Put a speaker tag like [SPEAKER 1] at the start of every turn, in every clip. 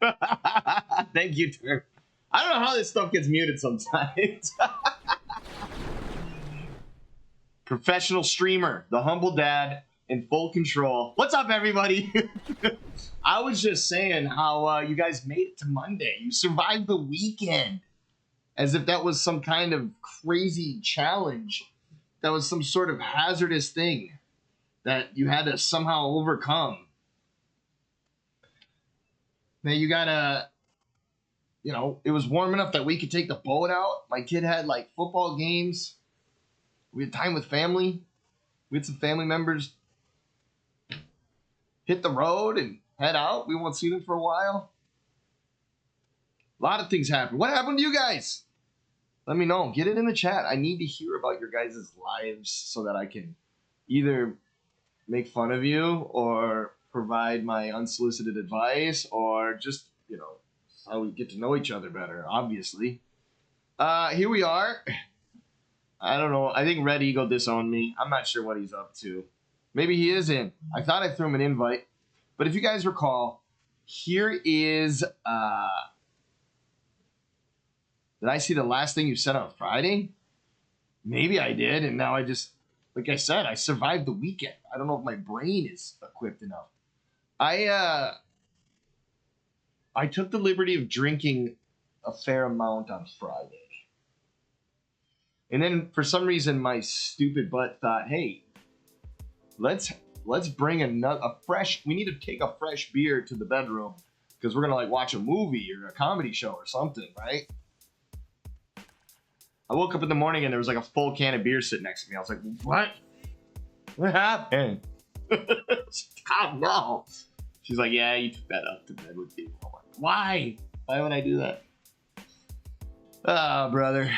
[SPEAKER 1] Thank you, Turb. I don't know how this stuff gets muted sometimes. Professional streamer, the humble dad in full control. What's up, everybody? I was just saying how you guys made it to Monday. You survived the weekend. As if that was some kind of crazy challenge. That was some sort of hazardous thing that you had to somehow overcome. Now you gotta, you know, it was warm enough that we could take the boat out. My kid had like football games. We had time with family. We had some family members hit the road and head out. We won't see them for a while. A lot of things happened. What happened to you guys? Let me know. Get it in the chat. I need to hear about your guys' lives so that I can either make fun of you or provide my unsolicited advice or just, you know, how we get to know each other better, obviously. Here we are. I don't know. I think Red Eagle disowned me. I'm not sure what he's up to. Maybe he is in. I thought I threw him an invite. But if you guys recall, here is... Did I see the last thing you said on Friday? Maybe I did, and now I just... Like I said, I survived the weekend. I don't know if my brain is equipped enough. I took the liberty of drinking a fair amount on Friday. And then for some reason my stupid butt thought, hey, let's bring a fresh, we need to take a fresh beer to the bedroom because we're going to like watch a movie or a comedy show or something, right? I woke up in the morning and there was like a full can of beer sitting next to me. I was like, what? What happened? God, no. She's like, yeah, you took that up to bed with you. I'm like, why? Why would I do that? Ah, brother.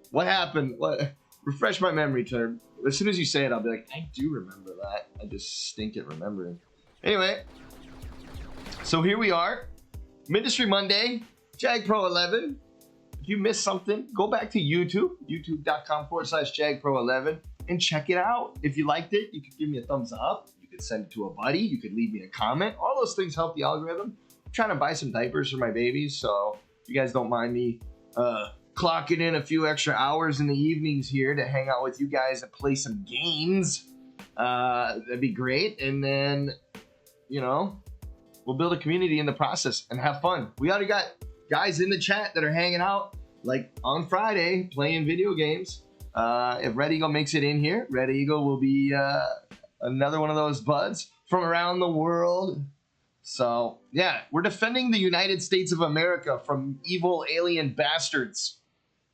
[SPEAKER 1] What happened? What? Refresh my memory, Turb. As soon as you say it, I'll be like, I do remember that. I just stink at remembering. Anyway, so here we are. Mindustry Monday, Jag Pro 11. If you missed something, go back to YouTube, youtube.com/JagPro11, and check it out. If you liked it, you could give me a thumbs up. You could send it to a buddy. You could leave me a comment. All those things help the algorithm. I'm trying to buy some diapers for my babies, so if you guys don't mind me clocking in a few extra hours in the evenings here to hang out with you guys and play some games, that'd be great. And then, you know, we'll build a community in the process and have fun. We already got guys in the chat that are hanging out like on Friday playing video games. If Red Eagle makes it in here, Red Eagle will be another one of those buds from around the world. So yeah, we're defending the United States of America from evil alien bastards.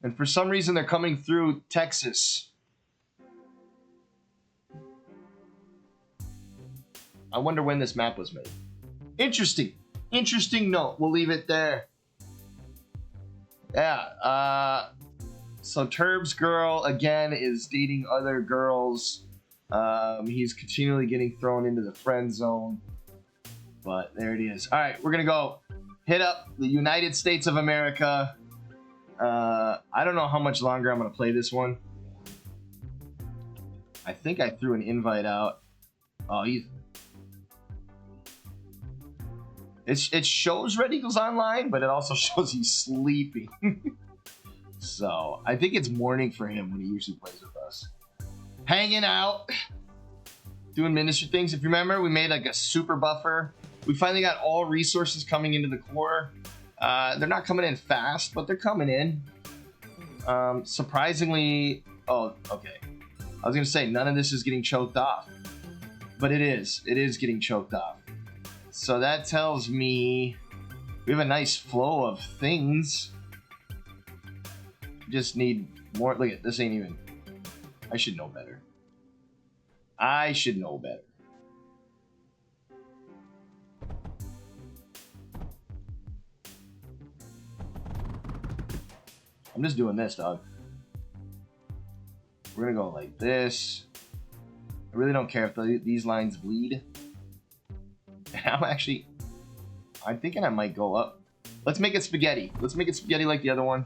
[SPEAKER 1] And for some reason, they're coming through Texas. I wonder when this map was made. Interesting. Interesting note. We'll leave it there. Yeah. So Turb's girl, again, is dating other girls. He's continually getting thrown into the friend zone. But there it is. All right, we're going to go hit up the United States of America. I don't know how much longer I'm going to play this one. I think I threw an invite out. Oh, it shows Red Eagle's online, but it also shows he's sleeping. So I think it's morning for him when he usually plays with us. Hanging out, doing ministry things. If you remember, we made like a super buffer. We finally got all resources coming into the core. They're not coming in fast, but they're coming in. Surprisingly, oh, okay. I was gonna say none of this is getting choked off, but it is. It is getting choked off. So that tells me we have a nice flow of things. Just need more. Look at this. Ain't even. I should know better. I should know better. I'm just doing this, dog. We're gonna go like this. I really don't care if these lines bleed. I'm thinking I might go up. Let's make it spaghetti. Let's make it spaghetti like the other one.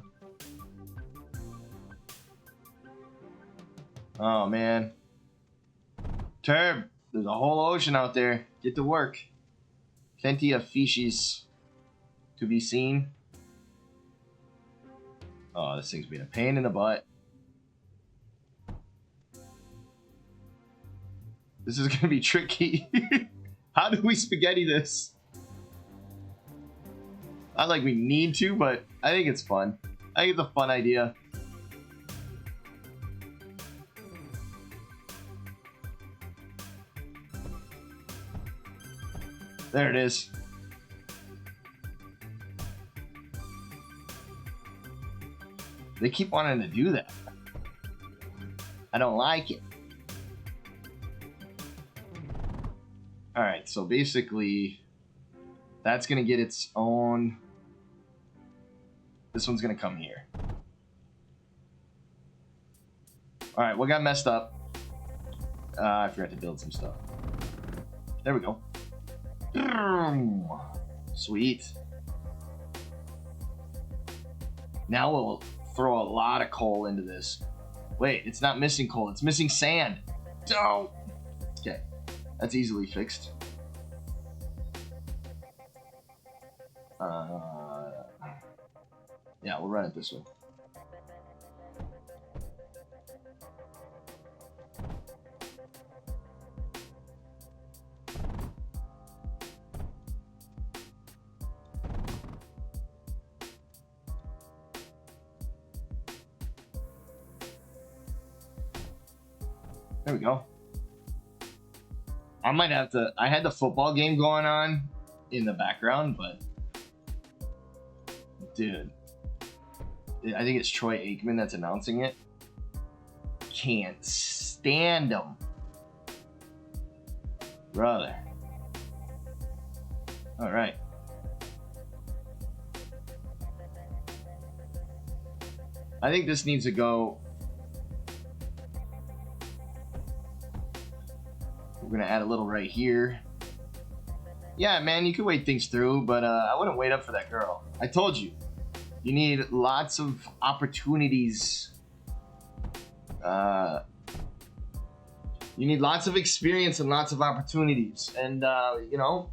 [SPEAKER 1] Oh, man. Turb, there's a whole ocean out there. Get to work. Plenty of fishes to be seen. Oh, this thing's being a pain in the butt. This is gonna be tricky. How do we spaghetti this? Not like we need to, but I think it's fun. I think it's a fun idea. There it is. They keep wanting to do that. I don't like it. Alright, so basically, that's going to get its own... This one's going to come here. Alright, what got messed up? I forgot to build some stuff. There we go. Sweet. Now we'll throw a lot of coal into this. Wait, it's not missing coal, it's missing sand. Oh. Okay, that's easily fixed. Yeah, we'll run it this way. There we go. I might have to... I had the football game going on in the background, but... Dude. I think it's Troy Aikman that's announcing it. Can't stand him. Brother. Alright. I think this needs to go... We're gonna add a little right here. Yeah, man, you can wait things through, but I wouldn't wait up for that girl. I told you. You need lots of opportunities. You need lots of experience and lots of opportunities. And, you know,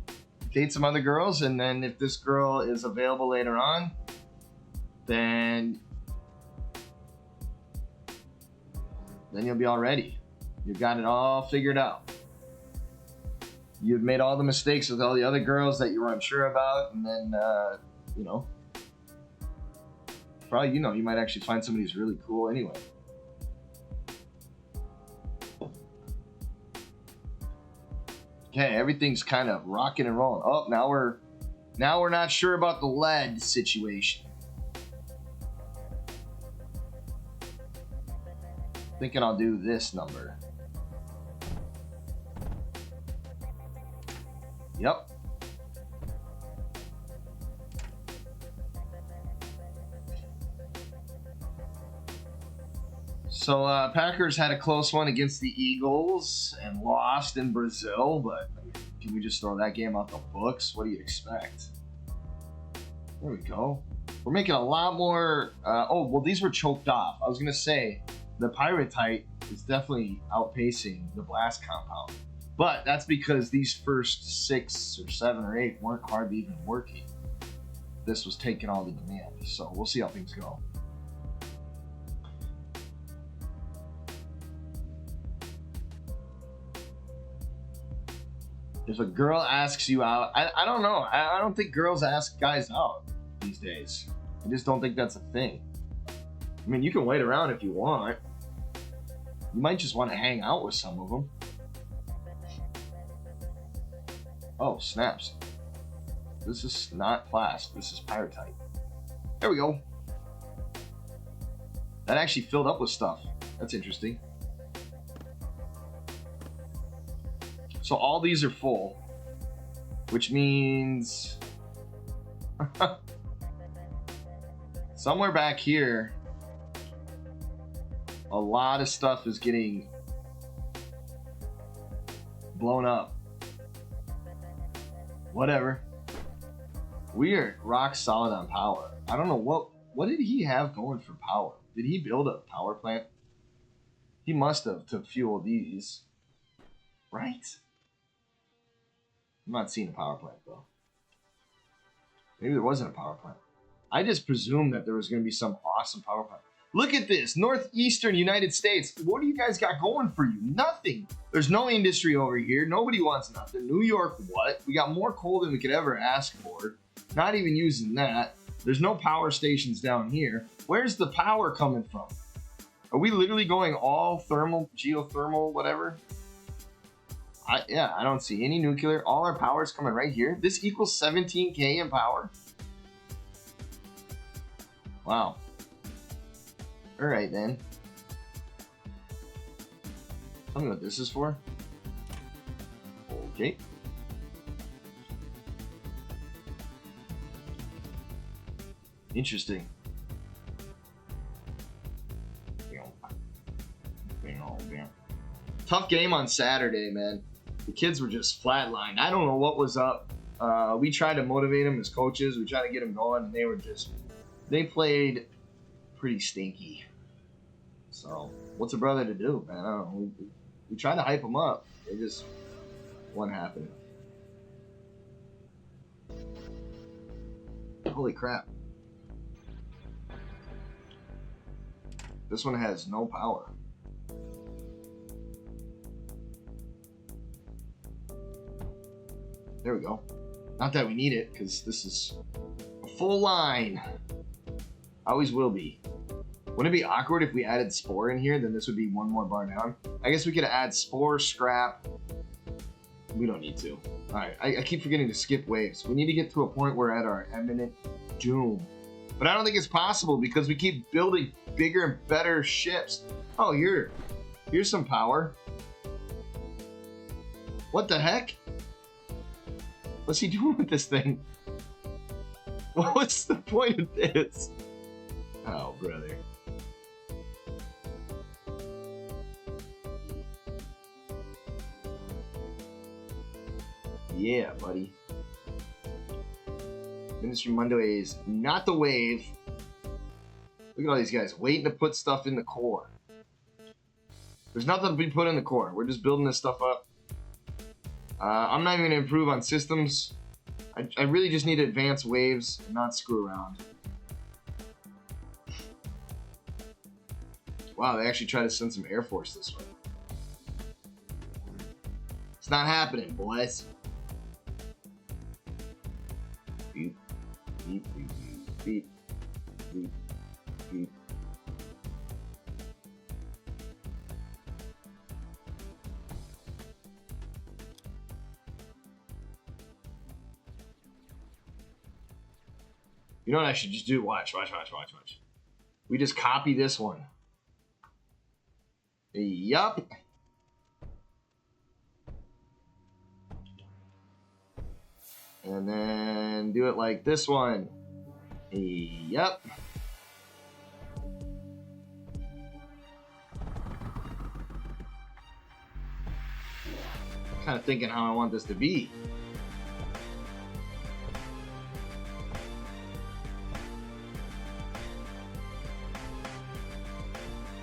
[SPEAKER 1] date some other girls, and then if this girl is available later on, then you'll be all ready. You've got it all figured out. You've made all the mistakes with all the other girls that you were unsure about, and then, you know, probably, you know, you might actually find somebody who's really cool anyway. Okay, everything's kind of rocking and rolling. Oh, now we're not sure about the lead situation. Thinking I'll do this number. Yep. So Packers had a close one against the Eagles and lost in Brazil, but can we just throw that game out the books? What do you expect? There we go. We're making a lot more... oh, well, these were choked off. I was going to say, the pyrite is definitely outpacing the blast compound. But that's because these first 6 or 7 or 8 weren't hardly even working. This was taking all the demand. So we'll see how things go. If a girl asks you out, I don't know. I don't think girls ask guys out these days. I just don't think that's a thing. I mean, you can wait around if you want. You might just want to hang out with some of them. Oh, snaps. This is not plast. This is pyrite. There we go. That actually filled up with stuff. That's interesting. So all these are full, which means somewhere back here, a lot of stuff is getting blown up. Whatever. We are rock solid on power. I don't know what did he have going for power? Did he build a power plant? He must have to fuel these, right? I'm not seeing a power plant though. Maybe there wasn't a power plant. I just presumed that there was going to be some awesome power plant. Look at this, northeastern United States. What do you guys got going for you? Nothing. There's no industry over here. Nobody wants nothing. New York, what? We got more coal than we could ever ask for. Not even using that. There's no power stations down here. Where's the power coming from? Are we literally going all thermal, geothermal, whatever? I don't see any nuclear. All our power is coming right here. This equals 17K in power. Wow. All right, then. Tell me what this is for. Okay. Interesting. Tough game on Saturday, man. The kids were just flatlined. I don't know what was up. We tried to motivate them as coaches. We tried to get them going, and they played pretty stinky. So, what's a brother to do, man? I don't know. We tried to hype them up. They just wasn't happening. Holy crap. This one has no power. There we go. Not that we need it, because this is a full line. Always will be. Wouldn't it be awkward if we added spore in here? Then this would be one more bar down. I guess we could add spore, scrap. We don't need to. Alright, I keep forgetting to skip waves. We need to get to a point where we're at our imminent doom. But I don't think it's possible because we keep building bigger and better ships. Oh, here's some power. What the heck? What's he doing with this thing? What's the point of this? Oh, brother. Yeah, buddy. Mindustry Monday is not the wave. Look at all these guys waiting to put stuff in the core. There's nothing to be put in the core. We're just building this stuff up. I'm not even going to improve on systems. I really just need to advance waves and not screw around. Wow, they actually try to send some Air Force this way. It's not happening, boys. Beep, beep, beep, beep, beep, beep. You know what I should just do? Watch. We just copy this one. Yup. And then do it like this one. Yup. Kind of thinking how I want this to be.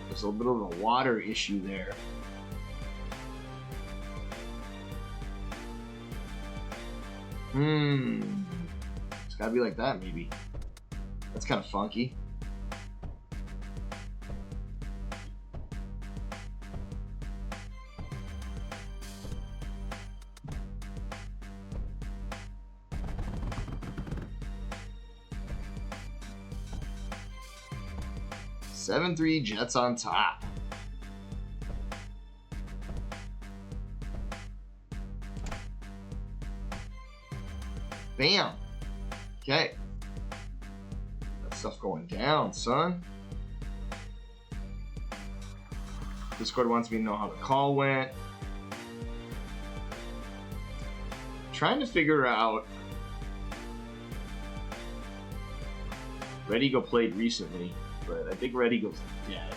[SPEAKER 1] There's a little bit of a water issue there. It's gotta be like that, maybe. That's kind of funky. Seven 3 Jets on top. Bam. Okay. That stuff going down, son. Discord wants me to know how the call went. Trying to figure out. Red Eagle played recently, but I think Red Eagle's dead.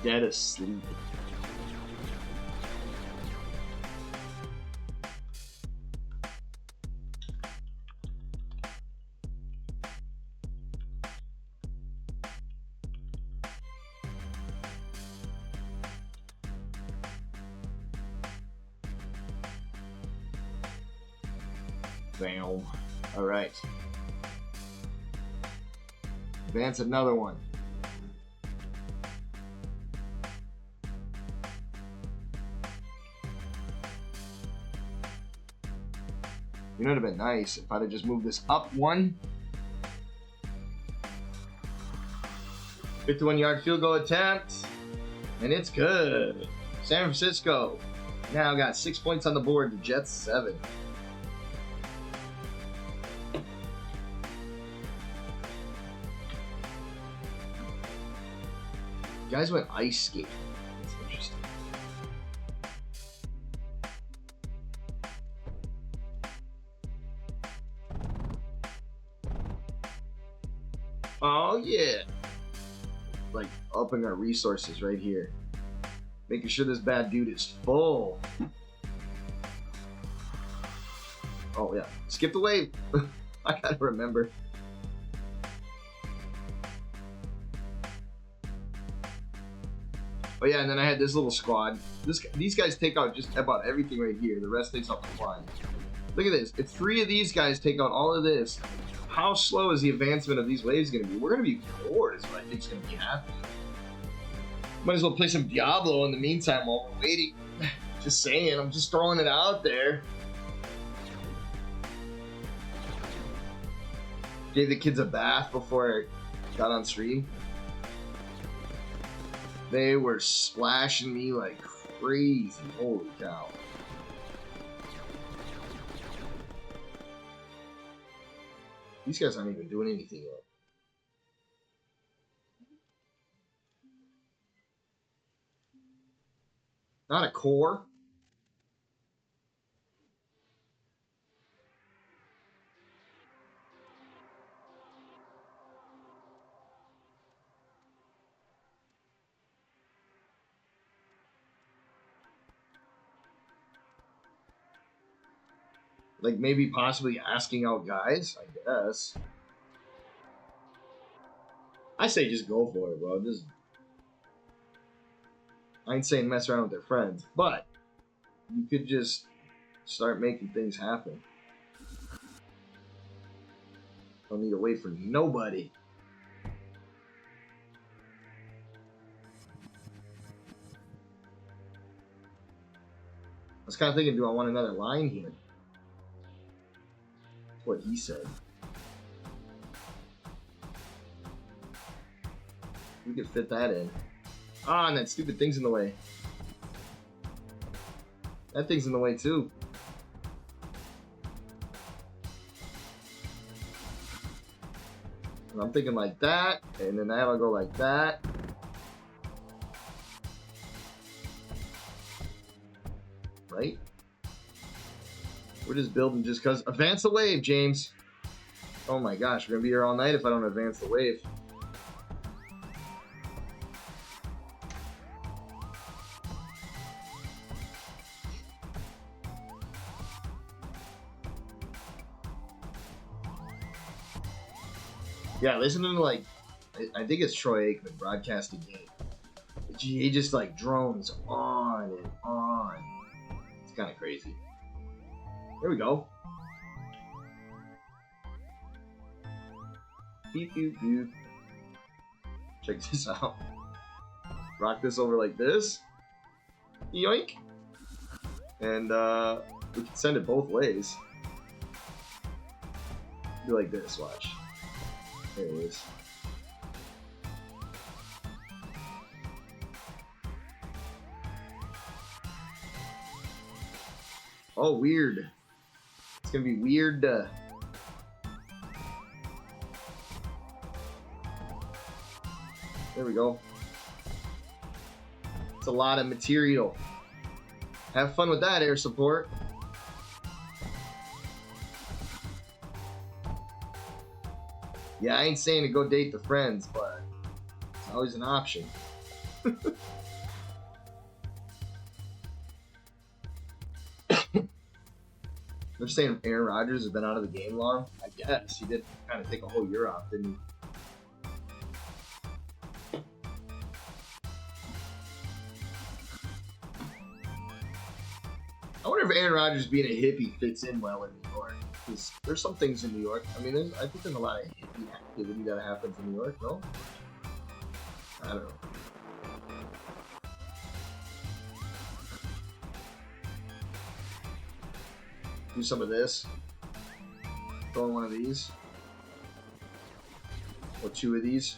[SPEAKER 1] Dead asleep. Bam. All right. Advance another one. You know, it would have been nice if I'd have just moved this up one. 51-yard field goal attempt. And it's good. San Francisco now got 6 points on the board. The Jets 7. Guys went ice skating. That's interesting. Oh yeah. Like upping our resources right here. Making sure this bad dude is full. Oh yeah. Skip the wave. I gotta remember. Oh yeah, and then I had this little squad. These guys take out just about everything right here. The rest takes out the flying. Look at this. If 3 of these guys take out all of this, how slow is the advancement of these waves going to be? We're going to be bored is what I think is going to be happening. Might as well play some Diablo in the meantime while we're waiting. Just saying. I'm just throwing it out there. Gave the kids a bath before I got on stream. They were splashing me like crazy. Holy cow. These guys aren't even doing anything yet. Not a core. Like maybe possibly asking out guys, I guess. I say just go for it, bro. I ain't saying mess around with their friends, but you could just start making things happen. Don't need to wait for nobody. I was kind of thinking, do I want another line here? That's what he said. We could fit that in. Ah, and that stupid thing's in the way. That thing's in the way too. And I'm thinking like that, and then that'll go like that. Right? We're just building just because. Advance the wave, James. Oh my gosh, we're gonna be here all night if I don't advance the wave. Yeah, listen to like, I think it's Troy Aikman broadcasting game. He just like drones on and on. It's kind of crazy. There we go. Beep, beep, beep. Check this out. Rock this over like this. Yoink. And we can send it both ways. Do like this, watch. There it is. Oh, weird. It's gonna be weird. There we go. It's a lot of material. Have fun with that, air support. Yeah, I ain't saying to go date the friends, but it's always an option. They're saying Aaron Rodgers has been out of the game long. I guess he did kind of take a whole year off, didn't he? I wonder if Aaron Rodgers being a hippie fits in well in New York. There's some things in New York. I mean, I think there's a lot of hippie activity that happens in New York, no? I don't know. Do some of this. Throw in one of these. Or two of these.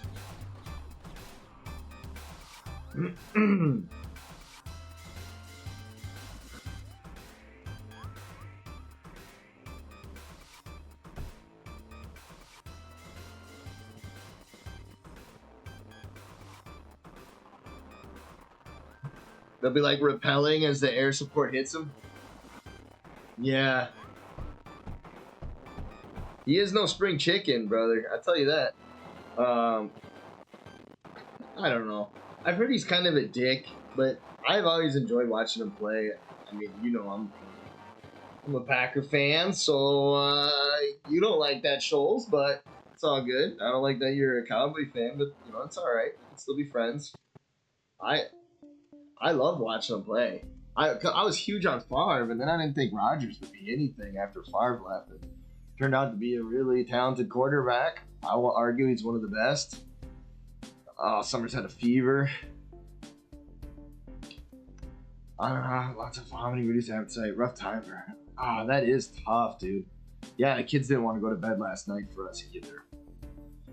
[SPEAKER 1] They'll be like repelling as the air support hits them. Yeah. He is no spring chicken, brother. I'll tell you that. I don't know. I've heard he's kind of a dick, but I've always enjoyed watching him play. I mean, you know, I'm a Packer fan, so you don't like that, Scholes, but it's all good. I don't like that you're a Cowboy fan, but you know, it's all right. We can still be friends. I love watching him play. I was huge on Favre, and then I didn't think Rodgers would be anything after Favre left. It turned out to be a really talented quarterback. I will argue he's one of the best. Summers had a fever. I don't know, lots of vomiting, reduced appetite, rough time for her. That is tough, dude. Yeah, the kids didn't want to go to bed last night for us either.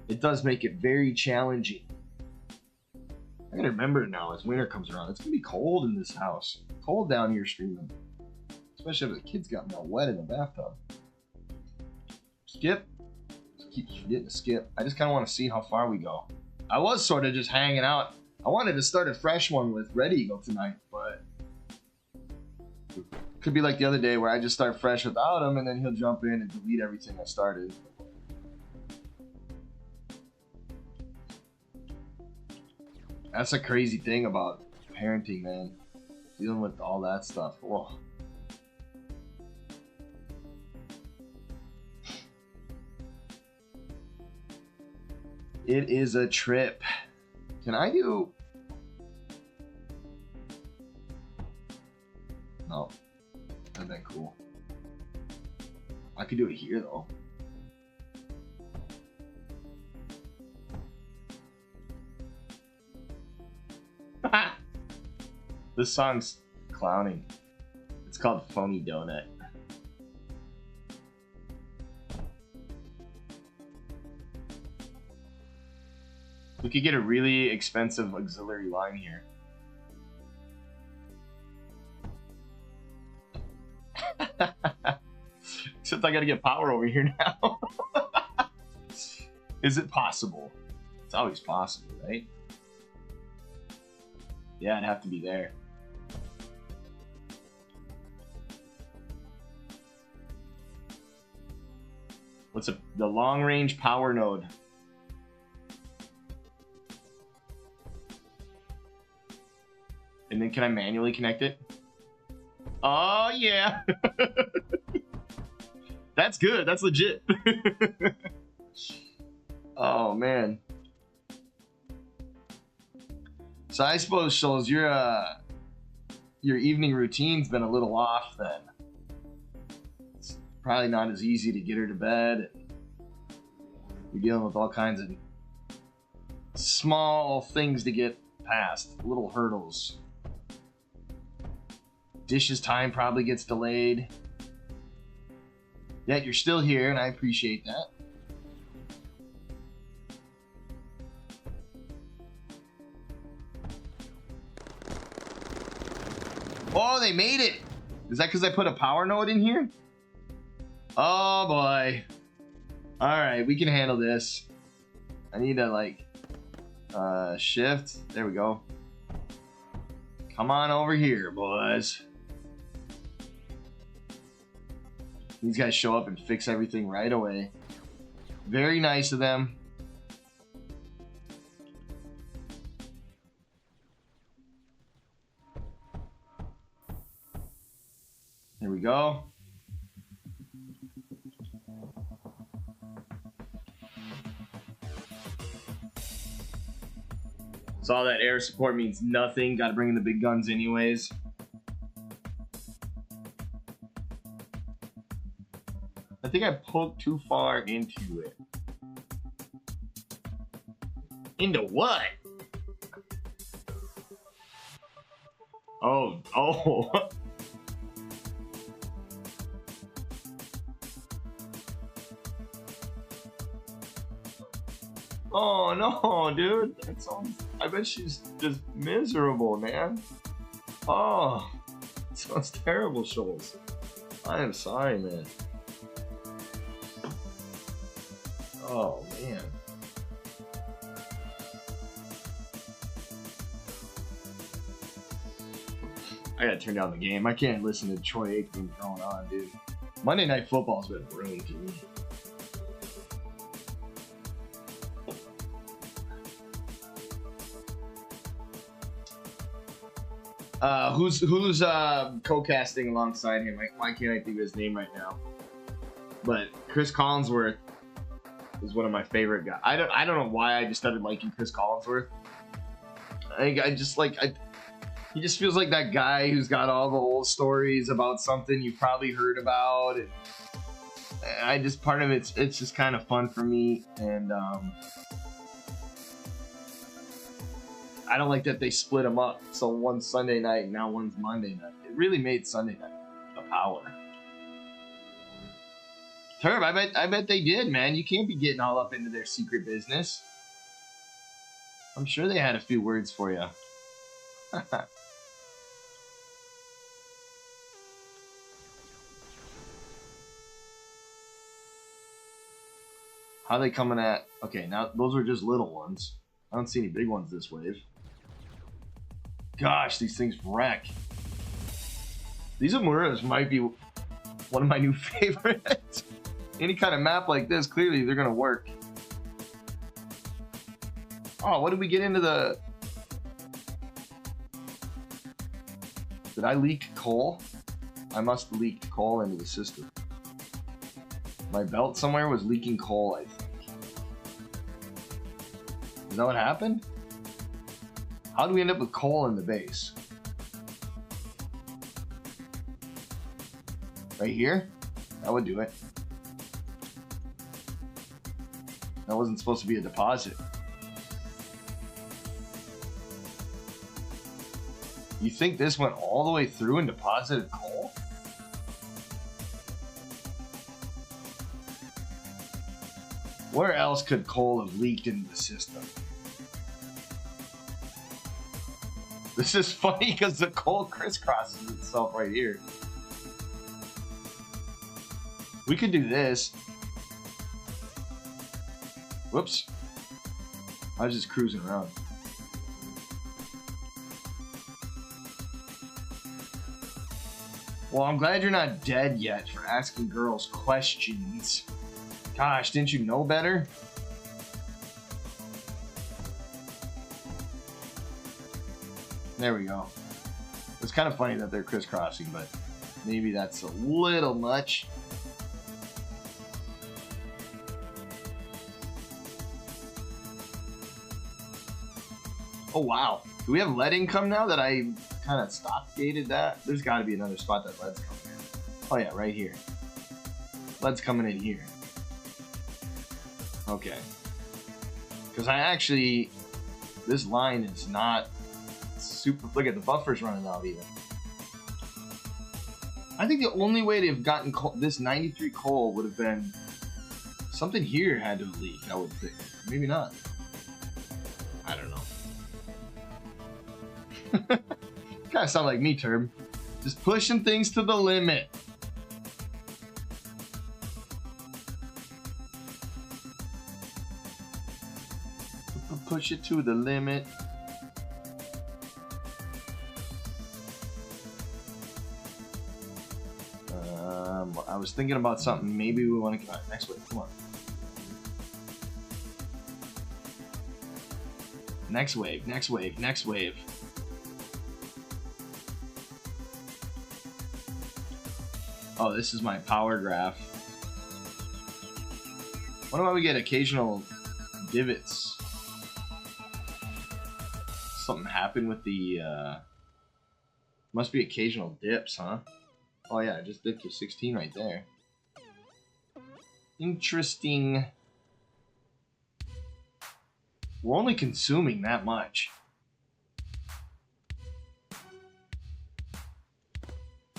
[SPEAKER 1] It does make it very challenging. I gotta remember now as winter comes around, it's gonna be cold in this house. Cold down here streaming. Especially if the kids got me all wet in the bathtub. Skip. Just keep forgetting to skip. I just kinda wanna see how far we go. I was sort of just hanging out. I wanted to start a fresh one with Red Eagle tonight, but could be like the other day where I just start fresh without him and then he'll jump in and delete everything I started. That's a crazy thing about parenting, man. Dealing with all that stuff. Whoa. It is a trip. Can I do... No. That'd been cool. I could do it here, though. This song's clowning. It's called Phony Donut. We could get a really expensive auxiliary line here. Except I gotta get power over here now. Is it possible? It's always possible, right? Yeah, it'd have to be there. What's the long range power node? And then can I manually connect it? Oh yeah. That's good. That's legit. Oh man. So I suppose, Scholes, your evening routine's been a little off then. It's probably not as easy to get her to bed. You're dealing with all kinds of small things to get past, little hurdles. Dishes time probably gets delayed. Yet you're still here, and I appreciate that. Oh, they made it! Is that because I put a power node in here? Oh boy. Alright, we can handle this. I need to like shift. There we go. Come on over here, boys. These guys show up and fix everything right away. Very nice of them. There we go. So all that air support means nothing. Got to bring in the big guns anyways. I think I poked too far into it. Into what? Oh, oh. Oh no, dude. That sounds, I bet she's just miserable, man. Oh, it sounds terrible, Shoals. I am sorry, man. Oh, man. I gotta turn down the game. I can't listen to Troy Aikman going on, dude. Monday Night Football's been ruined to me. Who's co-casting alongside him? Why can't I think of his name right now? But Chris Collinsworth is one of my favorite guys. I don't know why I just started liking Chris Collinsworth. I just like he just feels like that guy who's got all the old stories about something you've probably heard about. And I just, part of it's just kind of fun for me, and I don't like that they split them up. So one's Sunday night and now one's Monday night. It really made Sunday night a power. Turb, I bet they did, man. You can't be getting all up into their secret business. I'm sure they had a few words for you. How are they coming at? Okay, now those are just little ones. I don't see any big ones this wave. Gosh, these things wreck. These Amuras might be one of my new favorites. Any kind of map like this, clearly they're gonna work. Oh, what did we get into the... Did I leak coal? I must have leaked coal into the system. My belt somewhere was leaking coal, I think. Is that what happened? How do we end up with coal in the base? Right here? That would do it. That wasn't supposed to be a deposit. You think this went all the way through and deposited coal? Where else could coal have leaked into the system? This is funny because the coal crisscrosses itself right here. We could do this. Whoops. I was just cruising around. Well, I'm glad you're not dead yet for asking girls questions. Gosh, didn't you know better? There we go. It's kind of funny that they're crisscrossing, but maybe that's a little much. Oh, wow. Do we have lead income now that I kind of stop-gated that? There's got to be another spot that lead's coming in. Oh, yeah, right here. Lead's coming in here. Okay. Because I actually... This line is not super... Look at the buffers running out even. I think the only way to have gotten this 93 coal would have been... Something here had to have leaked, I would think. Maybe not. I don't know. Kind of sound like me, Turb. Just pushing things to the limit. Push it to the limit. I was thinking about something. Maybe we want to... next wave, come on. Next wave, next wave, next wave. Oh, this is my power graph. What about we get occasional divots? Something happened with the, must be occasional dips, huh? Oh yeah, I just dipped to 16 right there. Interesting. We're only consuming that much.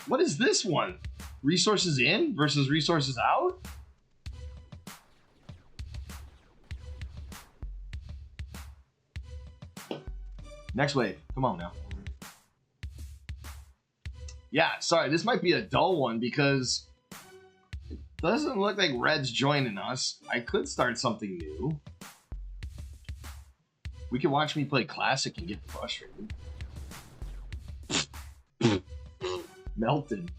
[SPEAKER 1] What is this one? Resources in versus resources out? Next wave. Come on now. Yeah, sorry. This might be a dull one because it doesn't look like Red's joining us. I could start something new. We can watch me play Classic and get frustrated. Melted.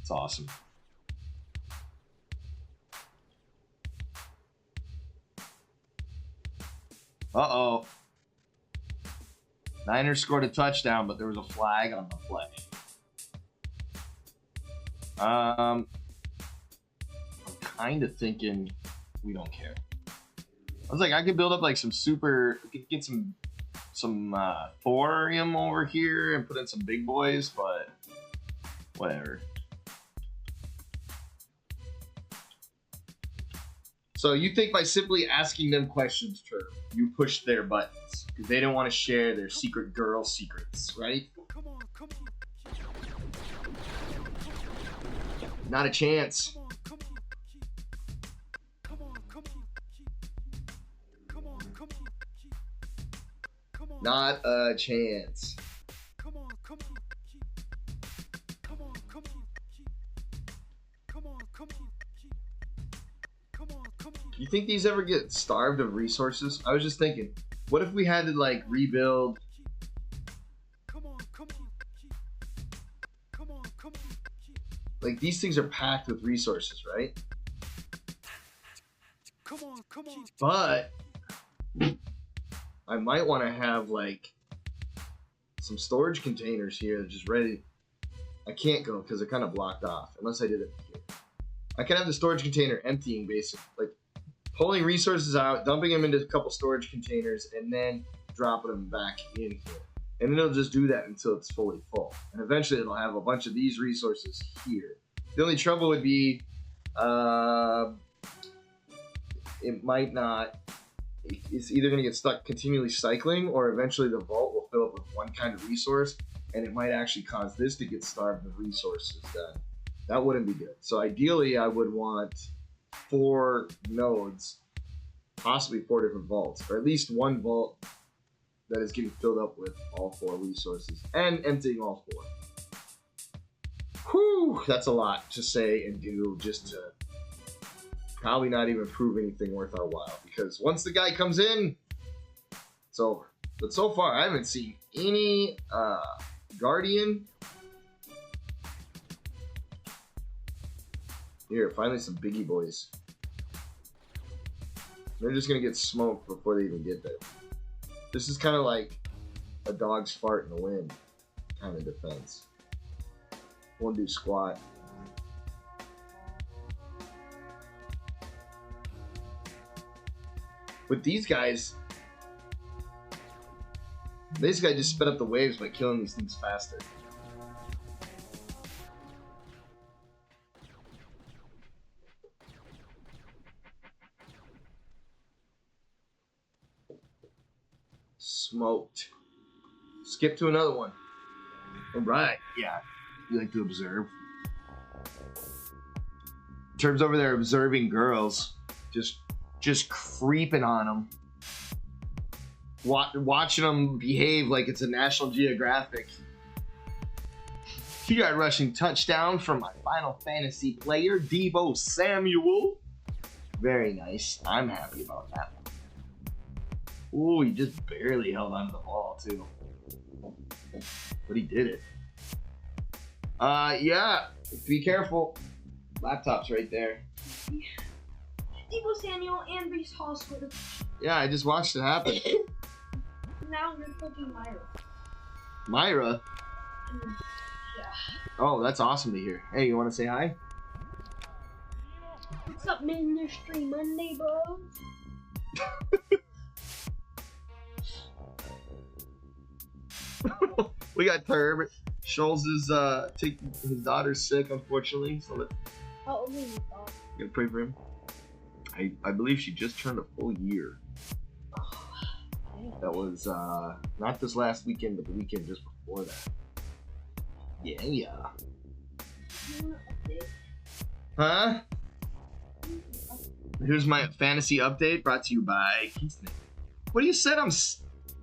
[SPEAKER 1] It's awesome. Uh-oh. Niners scored a touchdown, but there was a flag on the play. I'm kind of thinking we don't care. I was like, I could build up like some super, get some thorium over here and put in some big boys, but whatever. So you think by simply asking them questions, Turb, you push their buttons because they don't want to share their secret girl secrets, right? Not a chance. Not a chance. You think these ever get starved of resources? I was just thinking, what if we had to like rebuild? Like these things are packed with resources, right? But I might want to have like some storage containers here just ready. I can't go because they're kind of blocked off unless I did it here. I can have the storage container emptying basically, like pulling resources out, dumping them into a couple storage containers, and then dropping them back in here. And then it'll just do that until it's fully full. And eventually it'll have a bunch of these resources here. The only trouble would be it might not, it's either going to get stuck continually cycling or eventually the vault will fill up with one kind of resource and it might actually cause this to get starved of resources then. That wouldn't be good. So ideally I would want 4 nodes, possibly 4 different vaults, or at least one vault that is getting filled up with all 4 resources and emptying all 4. Whew, that's a lot to say and do just to probably not even prove anything worth our while, because once the guy comes in, it's over. But so far, I haven't seen any Guardian. Here, finally some biggie boys. They're just gonna get smoked before they even get there. This is kind of like a dog's fart in the wind kind of defense. Won't do squat. With these guys, this guy just sped up the waves by killing these things faster. Smoked. Skip to another one. All right. Yeah. You like to observe. Turb's over there observing girls. Just creeping on them. Watching them behave like it's a National Geographic. Two-yard rushing touchdown from my Final Fantasy player, Deebo Samuel. Very nice. I'm happy about that. Ooh, he just barely held onto the ball, too. But he did it. Yeah. Be careful. Laptop's right there.
[SPEAKER 2] Deebo Samuel and Reese Hall scored.
[SPEAKER 1] Yeah, I just watched it happen.
[SPEAKER 2] Now you're cooking Myra.
[SPEAKER 1] Myra?
[SPEAKER 2] Yeah.
[SPEAKER 1] Oh, that's awesome to hear. Hey, you want to say hi?
[SPEAKER 2] What's up, Mindustry Monday, bro?
[SPEAKER 1] We got Turb. Schulz is taking his daughter's sick, unfortunately. So let's
[SPEAKER 2] How old are you, dog?
[SPEAKER 1] gotta pray for him. I believe she just turned a full year. That was not this last weekend, but the weekend just before that. Yeah. Huh? Here's my fantasy update brought to you by Kingston. What do you said?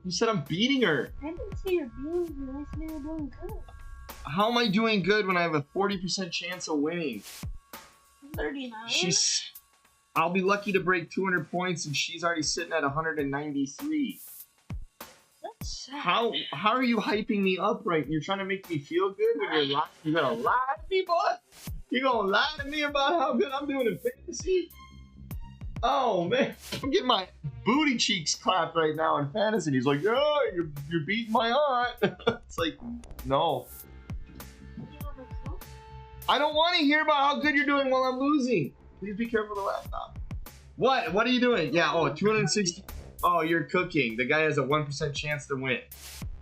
[SPEAKER 1] You said I'm beating her.
[SPEAKER 2] I didn't say you're beating her. I said you're doing good.
[SPEAKER 1] How am I doing good when I have a 40% chance of winning?
[SPEAKER 2] 39.
[SPEAKER 1] I'll be lucky to break 200 points, and she's already sitting at 193.
[SPEAKER 2] That's sad.
[SPEAKER 1] How are you hyping me up right? You're trying to make me feel good when you're gonna lie to me, boy? You're gonna lie to me about how good I'm doing in fantasy? Oh man, I'm getting my booty cheeks clapped right now in fantasy. And he's like, yeah, you're beating my aunt. It's like, no. I don't want to hear about how good you're doing while I'm losing. Please be careful of the laptop. What? What are you doing? Yeah, 260. Oh, you're cooking. The guy has a 1% chance to win.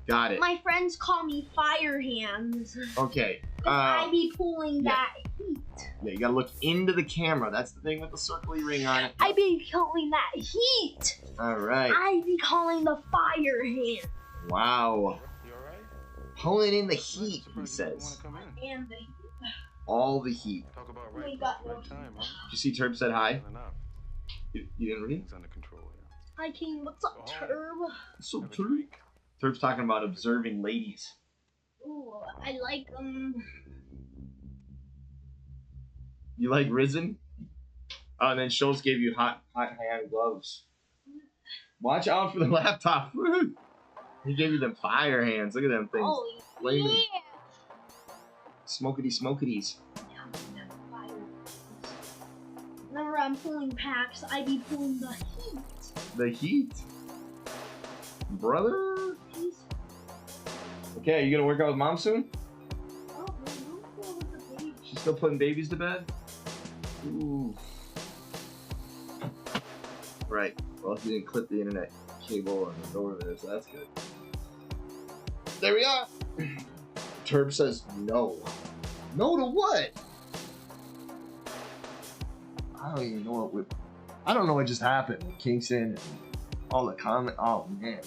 [SPEAKER 1] Got it.
[SPEAKER 2] My friends call me Fire Hands.
[SPEAKER 1] Okay.
[SPEAKER 2] I be pulling that heat.
[SPEAKER 1] Yeah, you gotta look into the camera. That's the thing with the circly ring on it.
[SPEAKER 2] I be calling that heat.
[SPEAKER 1] All right.
[SPEAKER 2] I be calling the Fire Hand.
[SPEAKER 1] Wow. You all right? Pulling in the heat, he says.
[SPEAKER 2] And the heat.
[SPEAKER 1] All the heat.
[SPEAKER 2] We got no heat.
[SPEAKER 1] Did you see Turb said hi? You didn't read?
[SPEAKER 2] Hi, King. What's up, Turb?
[SPEAKER 1] What's up, Turb? Turb's talking about observing ladies.
[SPEAKER 2] Ooh, I like them.
[SPEAKER 1] You like Risen? Oh, and then Schultz gave you hot hand gloves. Watch out for the laptop. He gave you them fire hands. Look at them things.
[SPEAKER 2] Oh,
[SPEAKER 1] Flaming.
[SPEAKER 2] yeah.
[SPEAKER 1] Smokity-smokities.
[SPEAKER 2] Whenever I'm pulling packs, I be pulling the heat.
[SPEAKER 1] The heat? Brother? Okay, you gonna work out with mom soon?
[SPEAKER 2] Oh, with the baby.
[SPEAKER 1] She's still putting babies to bed? Ooh. Right. Well, he didn't clip the internet cable on the door there, so that's good. There we are! Turb says no. No to what? I don't even know I don't know what just happened. Kingston and all the comment. Oh man.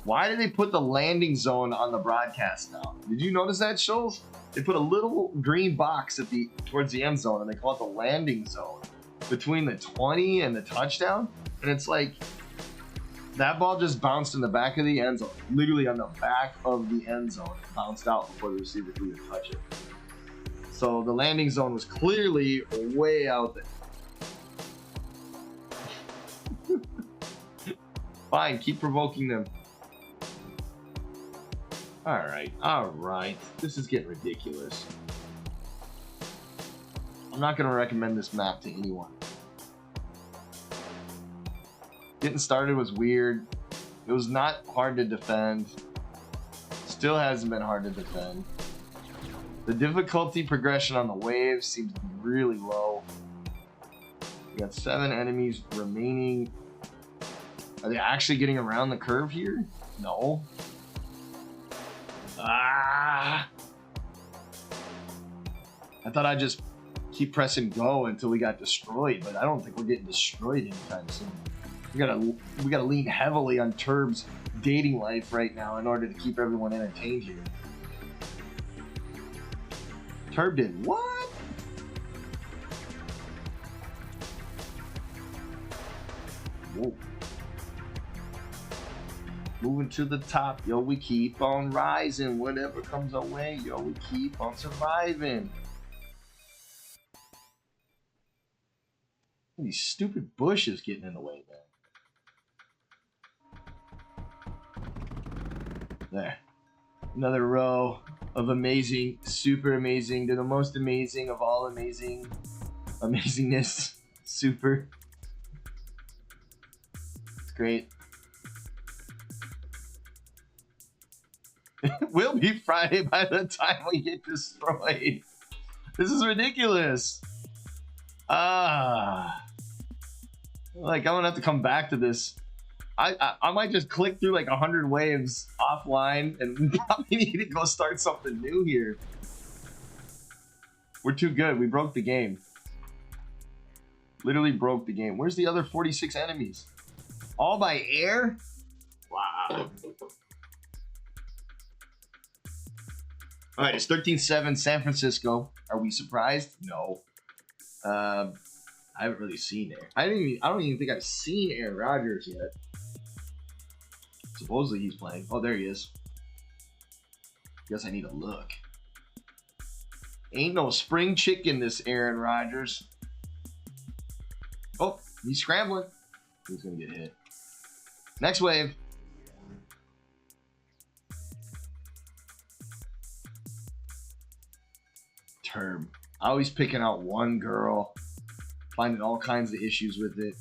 [SPEAKER 1] Why did they put the landing zone on the broadcast now? Did you notice that, Schultz? They put a little green box towards the end zone, and they call it the landing zone between the 20 and the touchdown. And it's like that ball just bounced in the back of the end zone, literally on the back of the end zone. It bounced out before the receiver could even touch it. So the landing zone was clearly way out there. Fine, keep provoking them. All right. This is getting ridiculous. I'm not going to recommend this map to anyone. Getting started was weird. It was not hard to defend. Still hasn't been hard to defend. The difficulty progression on the waves seems to be really low. We got 7 enemies remaining. Are they actually getting around the curve here? No. Ah! I thought I'd just keep pressing go until we got destroyed, but I don't think we're getting destroyed anytime soon. We gotta lean heavily on Turb's dating life right now in order to keep everyone entertained here. Turb did what? Whoa. Moving to the top, yo, we keep on rising. Whatever comes our way, yo, we keep on surviving. These stupid bushes getting in the way, man. There. Another row of amazing, super amazing. They're the most amazing of all amazing. Amazingness. Super. It's great. It will be Friday by the time we get destroyed. This is ridiculous. Like, I'm gonna have to come back to this. I might just click through like 100 waves offline and probably need to go start something new here. We're too good. We broke the game. Literally broke the game. Where's the other 46 enemies? All by air? Wow. All right, it's 13-7 San Francisco. Are we surprised? No. I haven't really seen air. I don't even think I've seen Aaron Rodgers yet. Supposedly he's playing. Oh, there he is. Guess I need to look. Ain't no spring chicken, this Aaron Rodgers. Oh, he's scrambling. He's gonna get hit. Next wave. Term. Always picking out one girl. Finding all kinds of issues with it.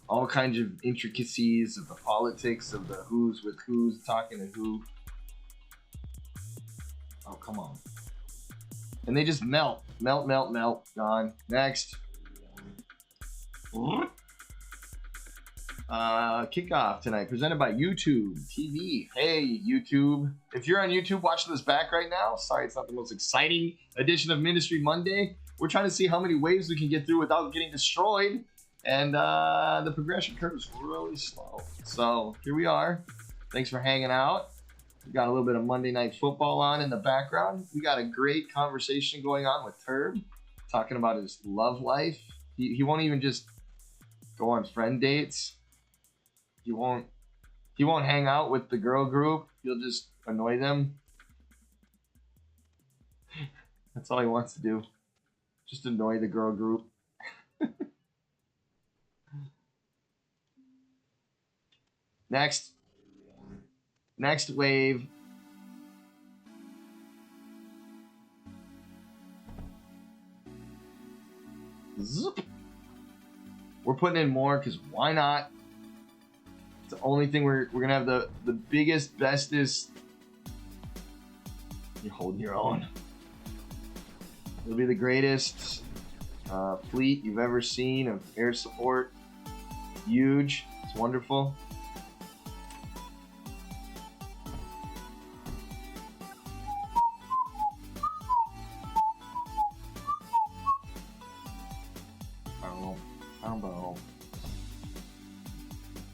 [SPEAKER 1] All kinds of intricacies of the politics of the who's with who's talking to who. Oh, come on. And they just melt. Melt, melt, melt. Gone. Next. Kickoff tonight, presented by YouTube TV. Hey, YouTube. If you're on YouTube watching this back right now, sorry it's not the most exciting edition of Mindustry Monday. We're trying to see how many waves we can get through without getting destroyed. And the progression curve is really slow. So here we are. Thanks for hanging out. We got a little bit of Monday Night Football on in the background. We got a great conversation going on with Turb, talking about his love life. He won't even just go on friend dates. He won't hang out with the girl group. He'll just annoy them. That's all he wants to do. Just annoy the girl group. Next wave. Zoop. We're putting in more because why not? It's the only thing we're gonna have the biggest, bestest. You're holding your own. It'll be the greatest fleet you've ever seen of air support. Huge. It's wonderful.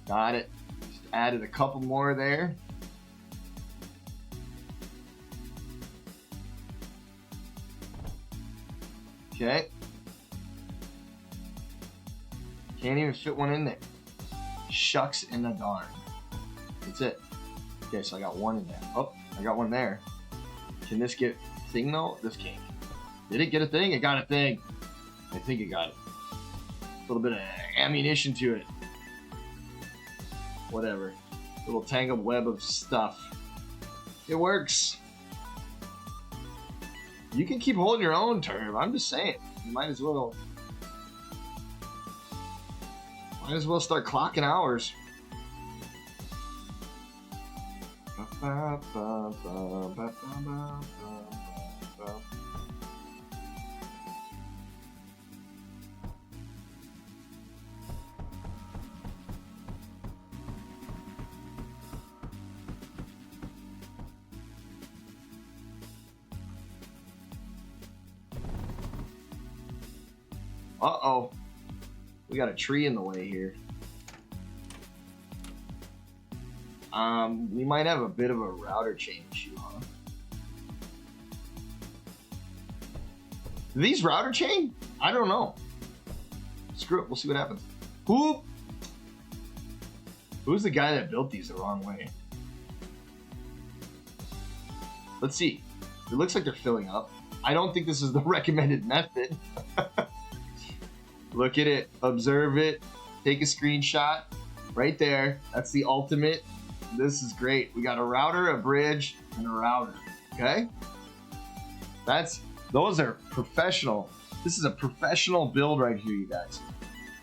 [SPEAKER 1] Got it. Just added a couple more there. Okay. Can't even fit one in there. Shucks in the darn. That's it. Okay, so I got one in there. Oh, I got one there. Can this get a thing though? This can't. Did it get a thing? It got a thing. I think it got it. A little bit of ammunition to it. Whatever. Little tangled web of stuff. It works. You can keep holding your own term. I'm just saying. You might as well. Might as well start clocking hours. Uh-oh. We got a tree in the way here. We might have a bit of a router chain issue, huh? These router chain? I don't know. Screw it. We'll see what happens. Who's the guy that built these the wrong way? Let's see. It looks like they're filling up. I don't think this is the recommended method. Look at it. Observe it. Take a screenshot. Right there. That's the ultimate. This is great. We got a router, a bridge, and a router. Okay? Those are professional. This is a professional build right here, you guys.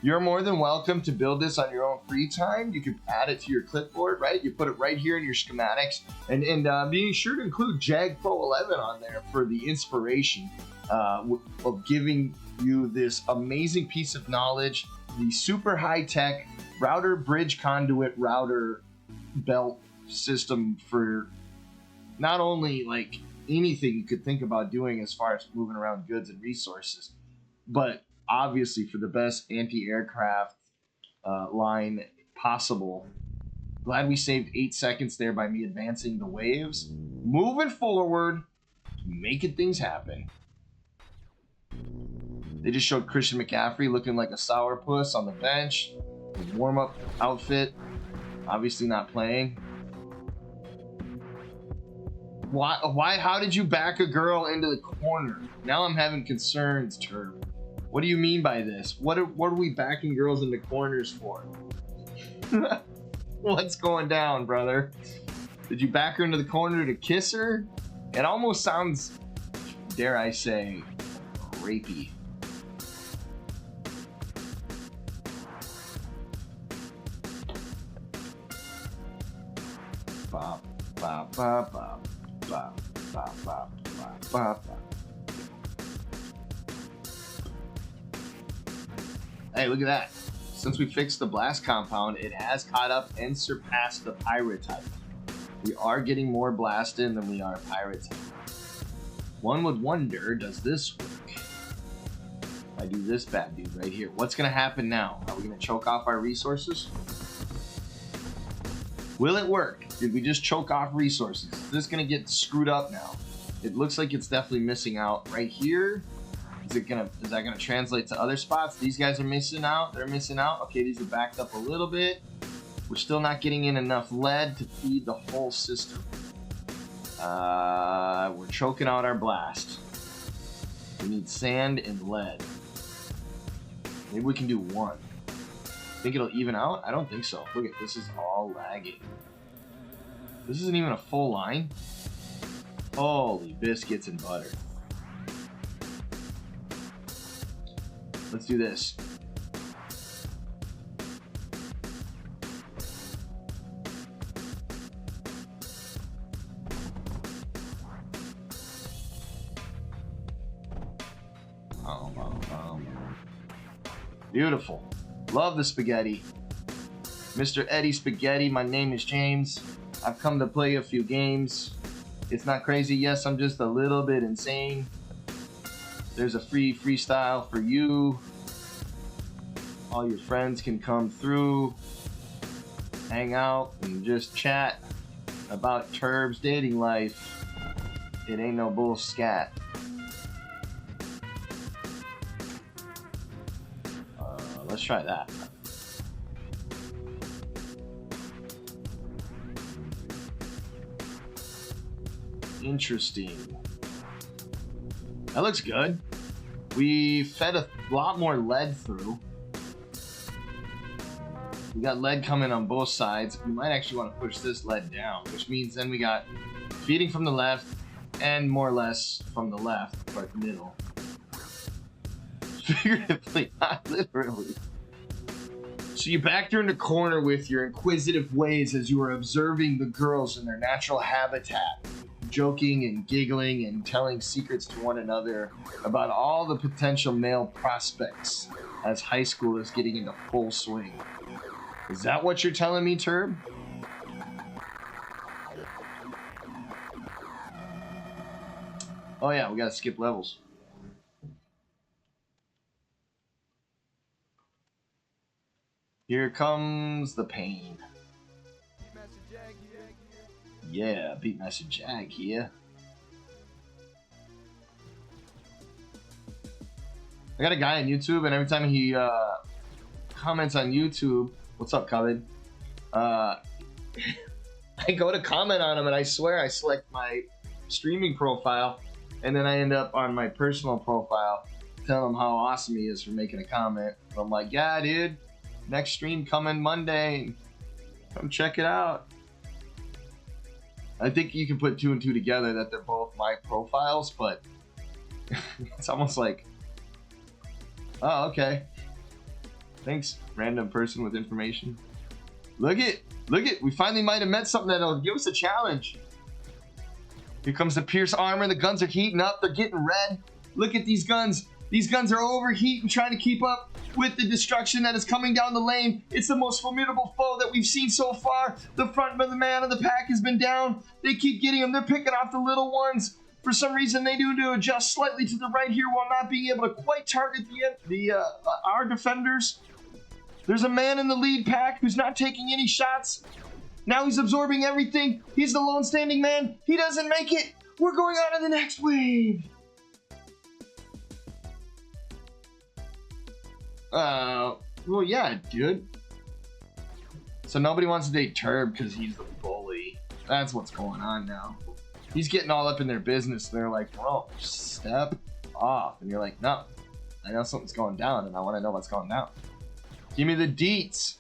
[SPEAKER 1] You're more than welcome to build this on your own free time. You can add it to your clipboard, right? You put it right here in your schematics. And being sure to include Jag Pro 11 on there for the inspiration of giving you this amazing piece of knowledge, the super high-tech router, bridge, conduit, router, belt system for not only like anything you could think about doing as far as moving around goods and resources. But obviously, for the best anti-aircraft line possible, glad we saved 8 seconds there by me advancing the waves, moving forward, making things happen. They just showed Christian McCaffrey looking like a sourpuss on the bench, his warm-up outfit, obviously not playing. Why? How did you back a girl into the corner? Now I'm having concerns, Turb. What do you mean by this? What are we backing girls into corners for? What's going down, brother? Did you back her into the corner to kiss her? It almost sounds, dare I say, rapey. Bop, bop, bop, bop. Bop, bop, bop, bop, bop, bop. Hey, look at that. Since we fixed the blast compound, it has caught up and surpassed the pirate type. We are getting more blasted than we are pirate type. One would wonder, does this work? If I do this bad dude right here, what's gonna happen now? Are we gonna choke off our resources? Will it work? Did we just choke off resources? Is this gonna get screwed up now? It looks like it's definitely missing out right here. Is that gonna translate to other spots? These guys are missing out. They're missing out. Okay, these are backed up a little bit. We're still not getting in enough lead to feed the whole system. We're choking out our blast. We need sand and lead. Maybe we can do one. Think it'll even out? I don't think so. Look at this, is all lagging. This isn't even a full line. Holy biscuits and butter. Let's do this. Beautiful. Love the spaghetti. Mr. Eddie Spaghetti, my name is James. I've come to play a few games. It's not crazy. Yes, I'm just a little bit insane. There's a free freestyle for you. All your friends can come through, hang out, and just chat about Turb's dating life. It ain't no bull scat. Let's try that. Interesting. That looks good. We fed a lot more lead through. We got lead coming on both sides. We might actually want to push this lead down, which means then we got feeding from the left and more or less from the left, but middle. Figuratively, not literally. So you backed her in the corner with your inquisitive ways as you were observing the girls in their natural habitat, joking and giggling and telling secrets to one another about all the potential male prospects as high school is getting into full swing. Is that what you're telling me, Turb? Oh yeah, we gotta skip levels. Here comes the pain. Yeah, Beatmaster Jag here. I got a guy on YouTube, and every time he comments on YouTube, what's up, Kevin? I go to comment on him, and I swear I select my streaming profile, and then I end up on my personal profile telling him how awesome he is for making a comment. And I'm like, yeah, dude, next stream coming Monday. Come check it out. I think you can put two and two together that they're both my profiles, but it's almost like, oh, okay. Thanks, random person with information. Look it. We finally might have met something that'll give us a challenge. Here comes the Pierce armor. The guns are heating up. They're getting red. Look at these guns. These guns are overheating, trying to keep up with the destruction that is coming down the lane. It's the most formidable foe that we've seen so far. The front man of the pack has been down. They keep getting them. They're picking off the little ones. For some reason, they do to adjust slightly to the right here while not being able to quite target our defenders. There's a man in the lead pack who's not taking any shots. Now he's absorbing everything. He's the lone standing man. He doesn't make it. We're going on to the next wave. Well, yeah, dude. So nobody wants to date Turb because he's the bully. That's what's going on now. He's getting all up in their business. They're like, bro, step off. And you're like, no, I know something's going down and I want to know what's going down. Give me the deets.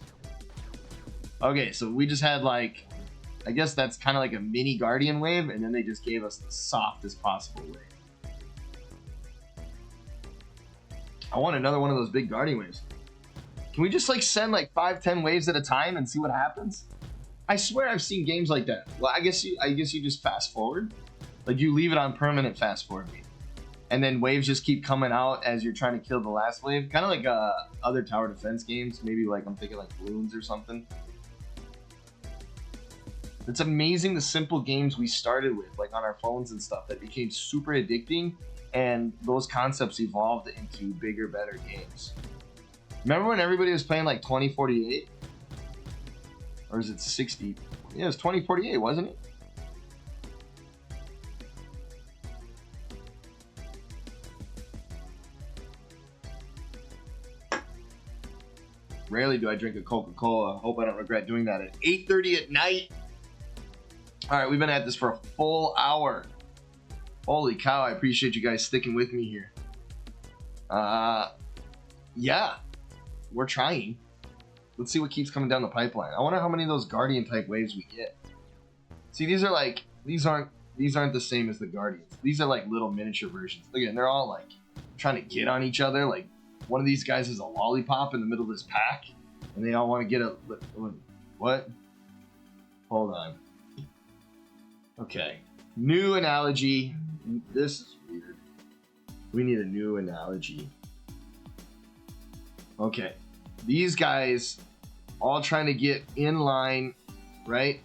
[SPEAKER 1] Okay, so we just had like, I guess that's kind of like a mini Guardian wave, and then they just gave us the softest possible wave. I want another one of those big Guardian waves. Can we just like send like 5-10 waves at a time and see what happens? I swear I've seen games like that. Well, I guess you just fast forward. Like you leave it on permanent fast forward. And then waves just keep coming out as you're trying to kill the last wave. Kind of like other tower defense games. Maybe like I'm thinking like Bloons or something. It's amazing the simple games we started with, like on our phones and stuff, that became super addicting. And those concepts evolved into bigger, better games. Remember when everybody was playing like 2048? Or is it 60? Yeah, it was 2048, wasn't it? Rarely do I drink a Coca-Cola. Hope I don't regret doing that at 8:30 at night. All right, we've been at this for a full hour. Holy cow, I appreciate you guys sticking with me here. Yeah, we're trying. Let's see what keeps coming down the pipeline. I wonder how many of those Guardian type waves we get. See, these aren't the same as the Guardians. These are like little miniature versions. Again, they're all like trying to get on each other. Like one of these guys is a lollipop in the middle of this pack, and they all want to get a what? Hold on. Okay, new analogy. This is weird. We need a new analogy. Okay, these guys all trying to get in line, right?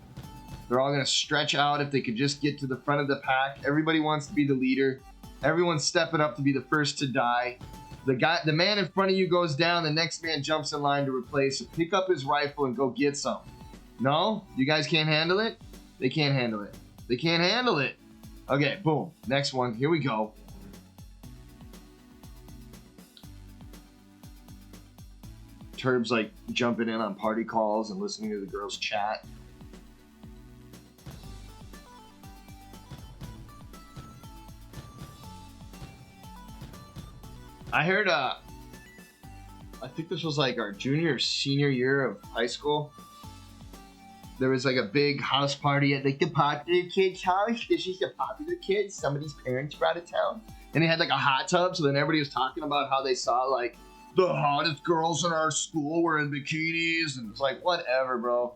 [SPEAKER 1] They're all gonna stretch out if they could just get to the front of the pack. Everybody wants to be the leader. Everyone's stepping up to be the first to die. The man in front of you goes down. The next man jumps in line to replace it. Pick up his rifle and go get some. No, you guys can't handle it. They can't handle it. They can't handle it. Okay, boom. Next one. Here we go. Turb's like jumping in on party calls and listening to the girls chat. I heard, I think this was like our junior or senior year of high school. There was like a big house party at like the popular kid's house. This is the popular kid. Somebody's parents were out of town. And they had like a hot tub. So then everybody was talking about how they saw like the hottest girls in our school were in bikinis. And it's like, whatever, bro.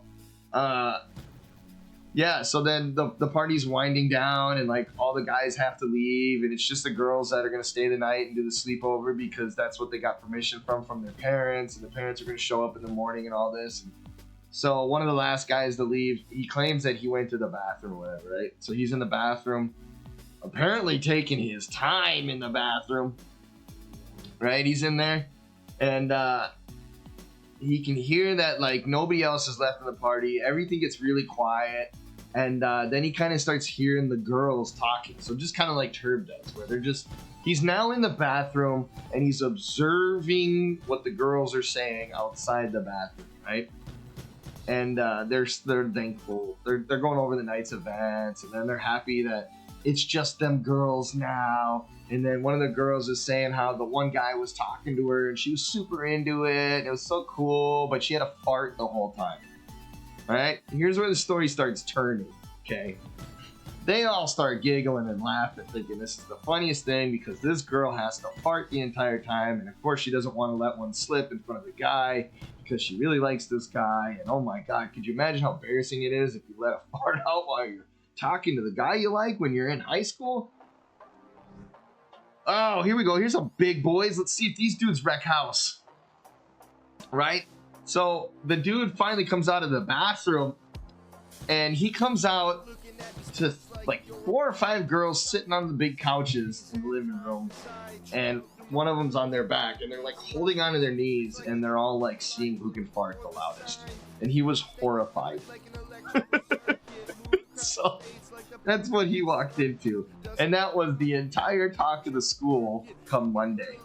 [SPEAKER 1] Yeah, so then the party's winding down and like all the guys have to leave. And it's just the girls that are going to stay the night and do the sleepover because that's what they got permission from their parents. And the parents are going to show up in the morning and all this. So one of the last guys to leave, he claims that he went to the bathroom or whatever, right? So he's in the bathroom, apparently taking his time in the bathroom, right? He's in there, and he can hear that like nobody else is left in the party. Everything gets really quiet, and then he kind of starts hearing the girls talking. So just kind of like Turb does, where he's now in the bathroom and he's observing what the girls are saying outside the bathroom, right? And they're thankful. They're going over the night's events, and then they're happy that it's just them girls now. And then one of the girls is saying how the one guy was talking to her, and she was super into it. It was so cool, but she had a fart the whole time. All right, here's where the story starts turning. Okay, they all start giggling and laughing, thinking this is the funniest thing because this girl has to fart the entire time, and of course she doesn't want to let one slip in front of the guy. Because she really likes this guy, and oh my god, could you imagine how embarrassing it is if you let a fart out while you're talking to the guy you like when you're in high school? Oh, here we go. Here's some big boys. Let's see if these dudes wreck house. Right? So the dude finally comes out of the bathroom, and he comes out just like 4 or 5 girls sitting on the big couches in the living room, and one of them's on their back, and they're like holding onto their knees, and they're all like seeing who can fart the loudest. And he was horrified. So that's what he walked into, and that was the entire talk of the school come Monday.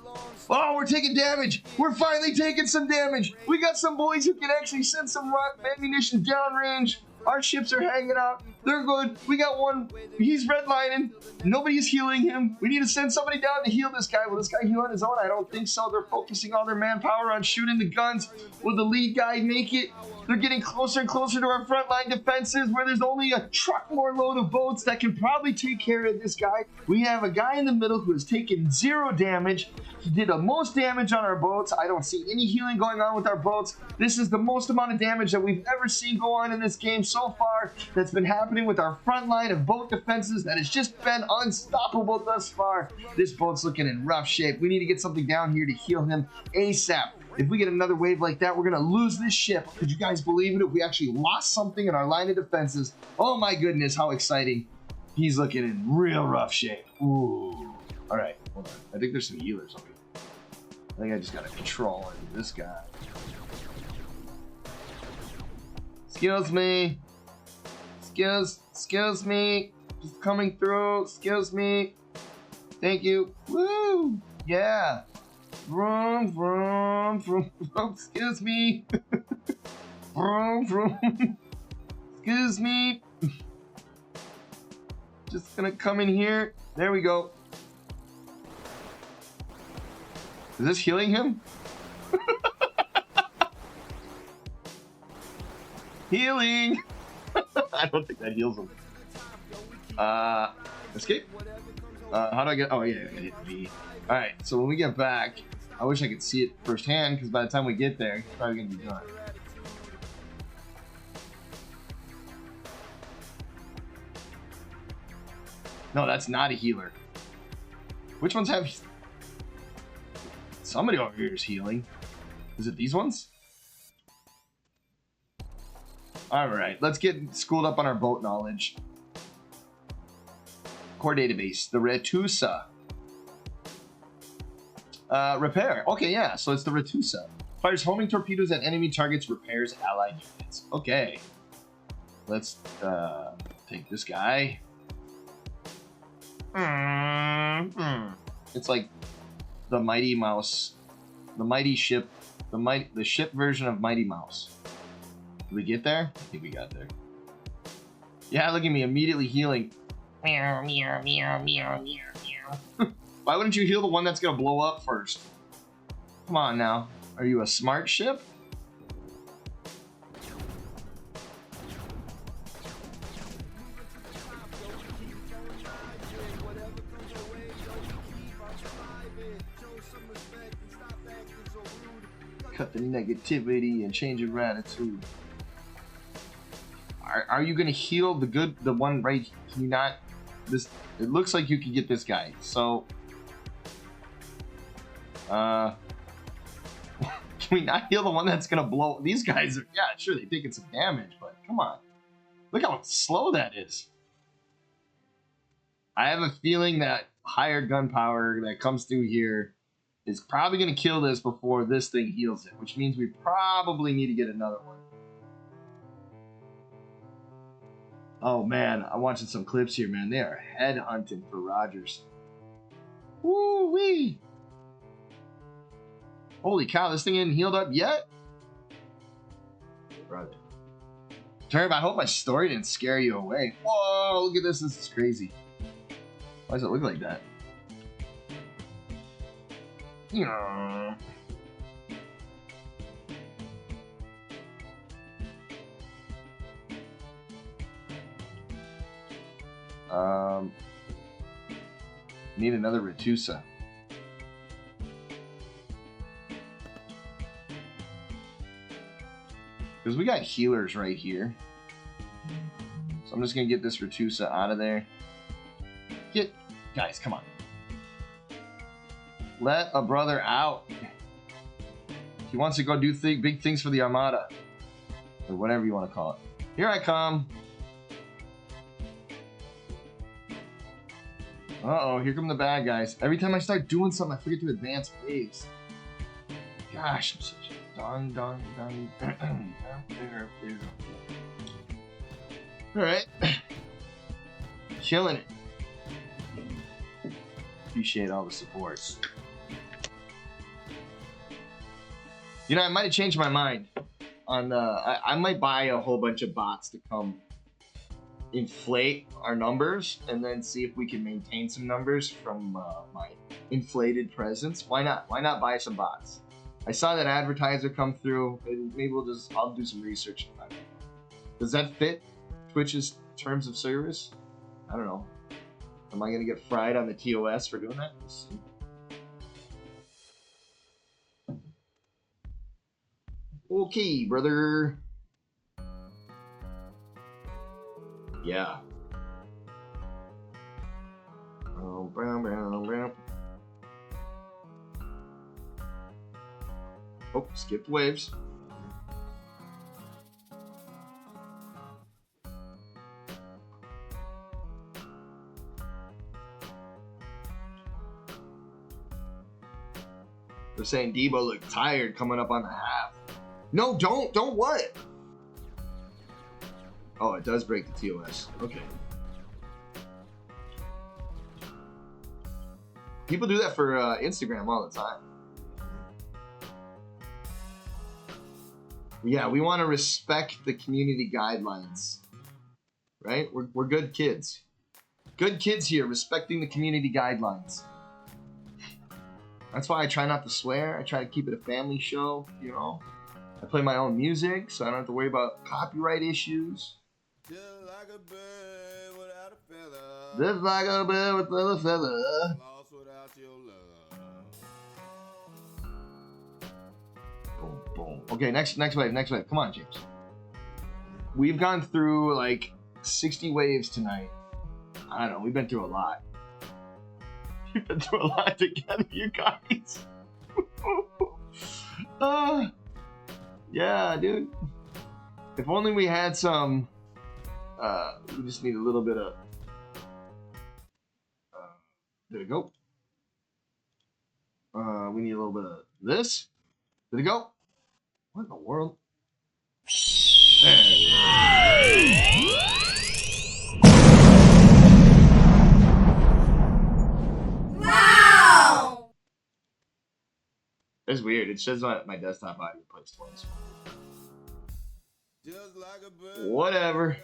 [SPEAKER 1] Oh, we're taking damage. We're finally taking some damage. We got some boys who can actually send some ammunition downrange. Our ships are hanging out. They're good. We got one. He's redlining. Nobody's healing him. We need to send somebody down to heal this guy. Will this guy heal on his own? I don't think so. They're focusing all their manpower on shooting the guns. Will the lead guy make it? They're getting closer and closer to our frontline defenses, where there's only a truck more load of boats that can probably take care of this guy. We have a guy in the middle who has taken 0 damage. He did the most damage on our boats. I don't see any healing going on with our boats. This is the most amount of damage that we've ever seen go on in this game so far. That's been happening with our front line of boat defenses that has just been unstoppable thus far. This boat's looking in rough shape. We need to get something down here to heal him ASAP. If we get another wave like that, we're going to lose this ship. Could you guys believe it? If we actually lost something in our line of defenses. Oh my goodness, how exciting. He's looking in real rough shape. Ooh. All right, hold on. I think there's some healers over here. I think I just got to control this guy. Excuse me. Excuse me. Just coming through. Excuse me. Thank you. Woo. Yeah. Vroom, vroom, vroom, vroom. Excuse me. Vroom, vroom. Excuse me. Just gonna come in here. There we go. Is this healing him? Healing. I don't think that heals him. Escape. How do I get? Oh yeah, I hit B. All right. So when we get back, I wish I could see it firsthand, because by the time we get there, it's probably gonna be done. No, that's not a healer. Which ones have? Somebody over here is healing. Is it these ones? All right, let's get schooled up on our boat knowledge. Core database, the Retusa. Repair. Okay, yeah, so it's the Retusa. Fires homing torpedoes at enemy targets, repairs allied units. Okay. Let's take this guy. It's like the Mighty Mouse, the Mighty Ship, the ship version of Mighty Mouse. Did we get there? I think we got there. Yeah, look at me, immediately healing. Meow, meow, meow, meow, meow, meow. Why wouldn't you heal the one that's gonna blow up first? Come on now. Are you a smart ship? Cut the negativity and change your attitude. Are you gonna heal the one right? Can you not? This, it looks like you can get this guy. So, can we not heal the one that's gonna blow? These guys are, yeah, sure, they're taking some damage, but come on, look how slow that is. I have a feeling that higher gun power that comes through here is probably gonna kill this before this thing heals it, which means we probably need to get another one. Oh man, I'm watching some clips here, man. They are head hunting for Rogers. Woo wee! Holy cow, this thing isn't healed up yet? Brother. Turb, I hope my story didn't scare you away. Whoa, look at this. This is crazy. Why does it look like that? Yeah. Need another Retusa. Because we got healers right here. So I'm just going to get this Retusa out of there. Guys, come on. Let a brother out. He wants to go do big things for the Armada. Or whatever you want to call it. Here I come. Uh-oh, here come the bad guys. Every time I start doing something, I forget to advance waves. Gosh, I'm such a dong. Alright. Killing it. Appreciate all the supports. You know, I might have changed my mind on I might buy a whole bunch of bots to come inflate our numbers and then see if we can maintain some numbers from my inflated presence. Why not? Why not buy some bots? I saw that advertiser come through. Maybe I'll do some research. Does that fit Twitch's terms of service? I don't know. Am I gonna get fried on the TOS for doing that? Let's see. Okay, brother. Yeah. Oh, skipped waves. They're saying Debo looked tired coming up on the half. No, don't what? Oh, it does break the TOS. Okay. People do that for Instagram all the time. Yeah, we want to respect the community guidelines. Right? We're good kids. Good kids here, respecting the community guidelines. That's why I try not to swear. I try to keep it a family show, you know. I play my own music, so I don't have to worry about copyright issues. Just like a bird without a feather. Just like a bird without a feather. Lost without your love. Boom, boom. Okay, next wave. Come on, James. We've gone through like 60 waves tonight. I don't know. We've been through a lot. We've been through a lot together, you guys. Yeah, dude. If only we had some. We just need a little bit of. There we go. We need a little bit of this. There we go. What in the world? There we go.
[SPEAKER 2] Wow!
[SPEAKER 1] It's weird. It says my desktop audio plays twice. Whatever.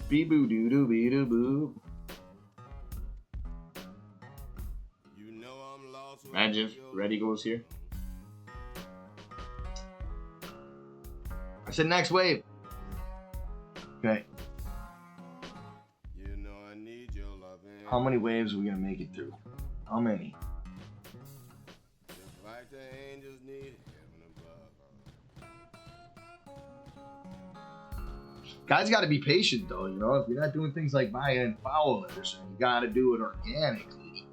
[SPEAKER 1] Bee boo doo doo bee doo boo. Imagine if Reddy goes here. I said next wave. Okay. How many waves are we gonna make it through? How many? Guys got to be patient though, you know. If you're not doing things like buying followers, you got to do it organically.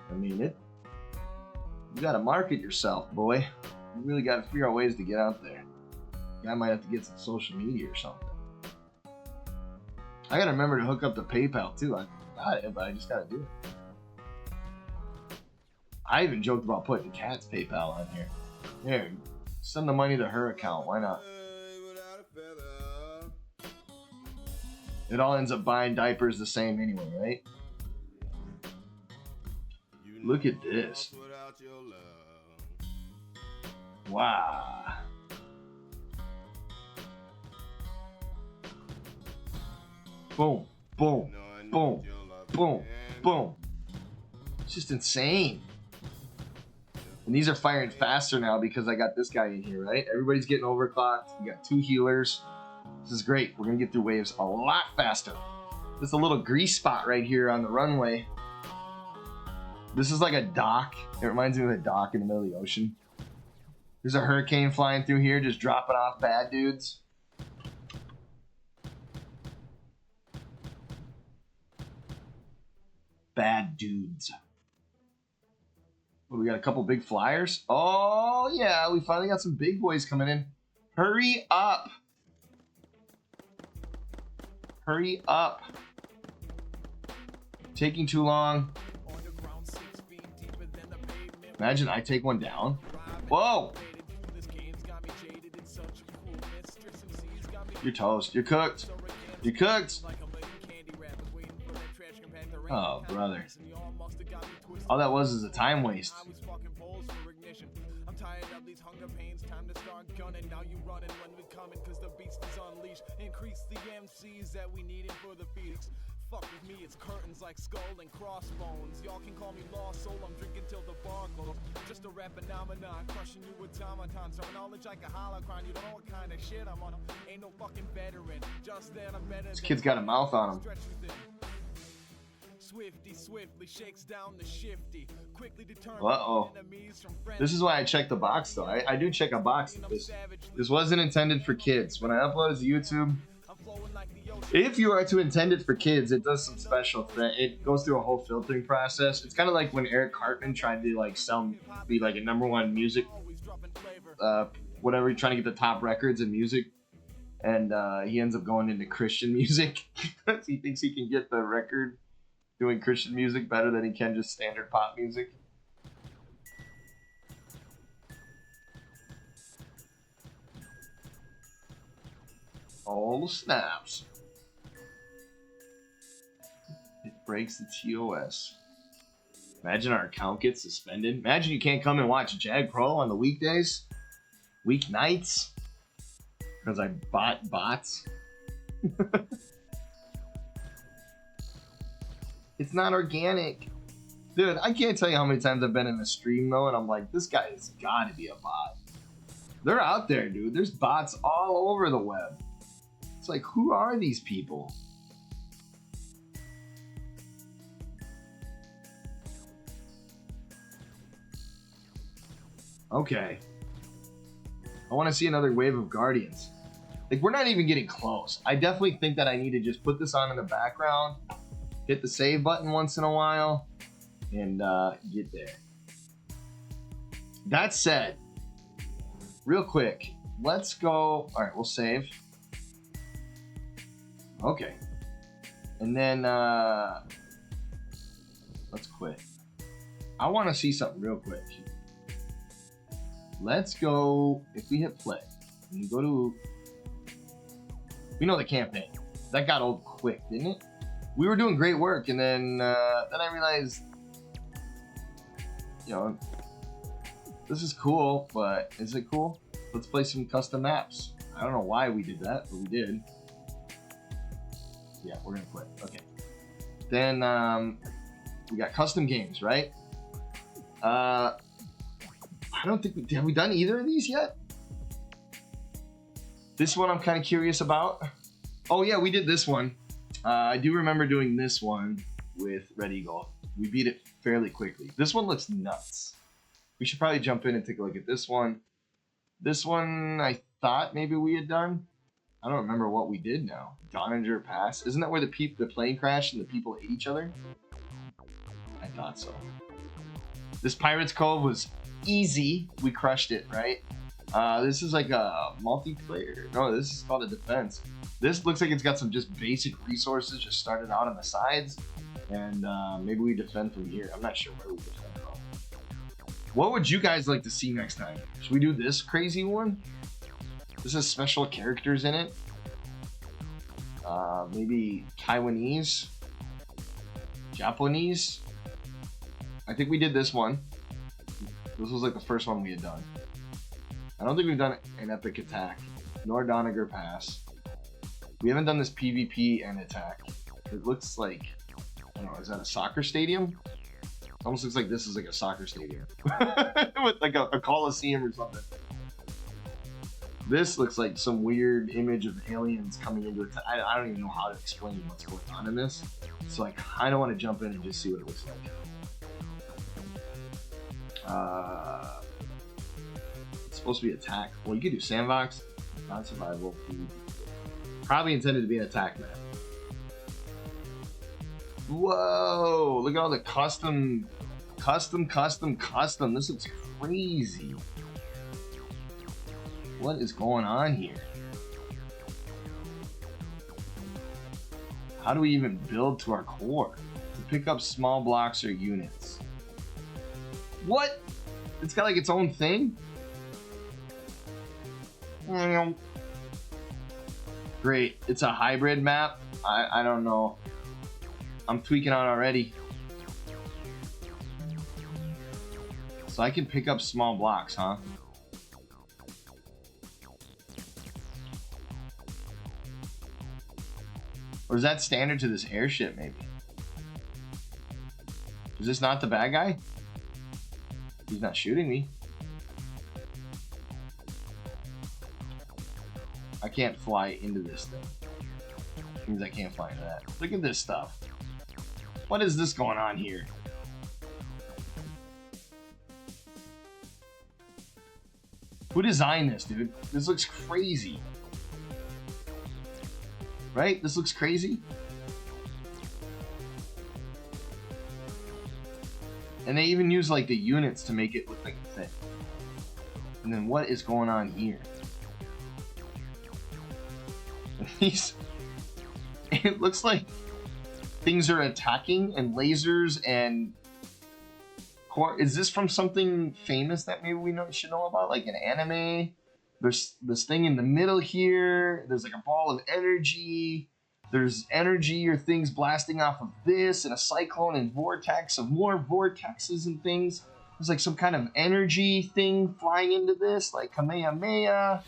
[SPEAKER 1] I mean, you got to market yourself, boy. You really got to figure out ways to get out there. Guy might have to get some social media or something. I got to remember to hook up the PayPal too. I got it, but I just got to do it. I even joked about putting Kat's PayPal on here. Here, send the money to her account. Why not? It all ends up buying diapers the same anyway, right? Look at this. Wow. Boom, boom, boom, boom, boom. It's just insane. And these are firing faster now because I got this guy in here, right? Everybody's getting overclocked. We got 2 healers. This is great. We're going to get through waves a lot faster. There's a little grease spot right here on the runway. This is like a dock. It reminds me of a dock in the middle of the ocean. There's a hurricane flying through here, just dropping off bad dudes. Bad dudes. Well, we got a couple big flyers. Oh, yeah. We finally got some big boys coming in. Hurry up. Hurry up. Taking too long. Imagine I take one down. Whoa! You're toast. You're cooked. You're cooked. Oh, brother. All that was is a time waste. I'm tired of these hunger pains. Time to start gunning. Now you running when we coming, cause the beast is unleashed. Increase the MCs that we needed for the Phoenix. Fuck with me, it's curtains like skull and crossbones. Y'all can call me lost soul, I'm drinking till the bar closed. Just a rap phenomenon, crushing you with automatons. So knowledge like a holocron, you don't know what kind of shit I'm on. Ain't no fucking veteran, just then I'm better. This kid's got a mouth on him. Swifty swiftly shakes down the shifty. Quickly determined. Uh-oh. This is why I check the box though. I do check a box. This wasn't intended for kids. When I upload it to YouTube, if you are to intend it for kids, it does some special thing. It goes through a whole filtering process. It's kind of like when Eric Cartman tried to like be like a #1 music, whatever, trying to get the top records in music, and he ends up going into Christian music. He thinks he can get the record doing Christian music better than he can just standard pop music. All snaps. It breaks the TOS. Imagine our account gets suspended. Imagine you can't come and watch Jag Pro on the weekdays, weeknights, because I bought bots. It's not organic. Dude, I can't tell you how many times I've been in a stream though, and I'm like, this guy has gotta be a bot. They're out there, dude. There's bots all over the web. It's like, who are these people? Okay. I want to see another wave of Guardians. Like, we're not even getting close. I definitely think that I need to just put this on in the background, hit the save button once in a while, and get there. That said, real quick, let's go. All right, we'll save. Okay. And then let's quit. I want to see something real quick. Let's go. If we hit play, and you go to, we know the campaign. That got old quick, didn't it? We were doing great work, and then I realized, you know, this is cool, but is it cool? Let's play some custom maps. I don't know why we did that, but we did. Yeah, we're gonna quit. Okay. Then we got custom games, right? I don't think have we done either of these yet? This one I'm kind of curious about. Oh yeah, we did this one. I do remember doing this one with Red Eagle. We beat it fairly quickly. This one looks nuts. We should probably jump in and take a look at this one. This one I thought maybe we had done. I don't remember what we did now. Donninger Pass. Isn't that where the plane crashed and the people ate each other? I thought so. This Pirates Cove was easy. We crushed it, right? This is like a multiplayer. No, this is called a defense. This looks like it's got some just basic resources just started out on the sides. And maybe we defend from here. I'm not sure where we defend from. What would you guys like to see next time? Should we do this crazy one? This has special characters in it. Maybe Taiwanese, Japanese. I think we did this one. This was like the first one we had done. I don't think we've done an epic attack, nor Donninger Pass. We haven't done this PvP and attack. It looks like, I don't know, is that a soccer stadium? It almost looks like this is like a soccer stadium. With like a coliseum or something. This looks like some weird image of aliens coming into it. I don't even know how to explain what's going on in this. So I kind of want to jump in and just see what it looks like. It's supposed to be attack. Well, you could do sandbox, not survival. Probably intended to be an attack map. Whoa! Look at all the custom. This looks crazy. What is going on here? How do we even build to our core? The pick up small blocks or units. What? It's got like its own thing? Great. It's a hybrid map. I don't know. I'm tweaking out already. So I can pick up small blocks, huh? Or is that standard to this airship, maybe? Is this not the bad guy? He's not shooting me. I can't fly into this thing. Means I can't fly into that. Look at this stuff. What is this going on here? Who designed this, dude? This looks crazy. Right? This looks crazy. And they even use like the units to make it look like a thing. And then what is going on here? These, it looks like things are attacking and lasers and is this from something famous that maybe we should know about, like an anime? There's this thing in the middle here. There's like a ball of energy. There's energy or things blasting off of this, and a cyclone and vortex of more vortexes and things. There's like some kind of energy thing flying into this, like Kamehameha.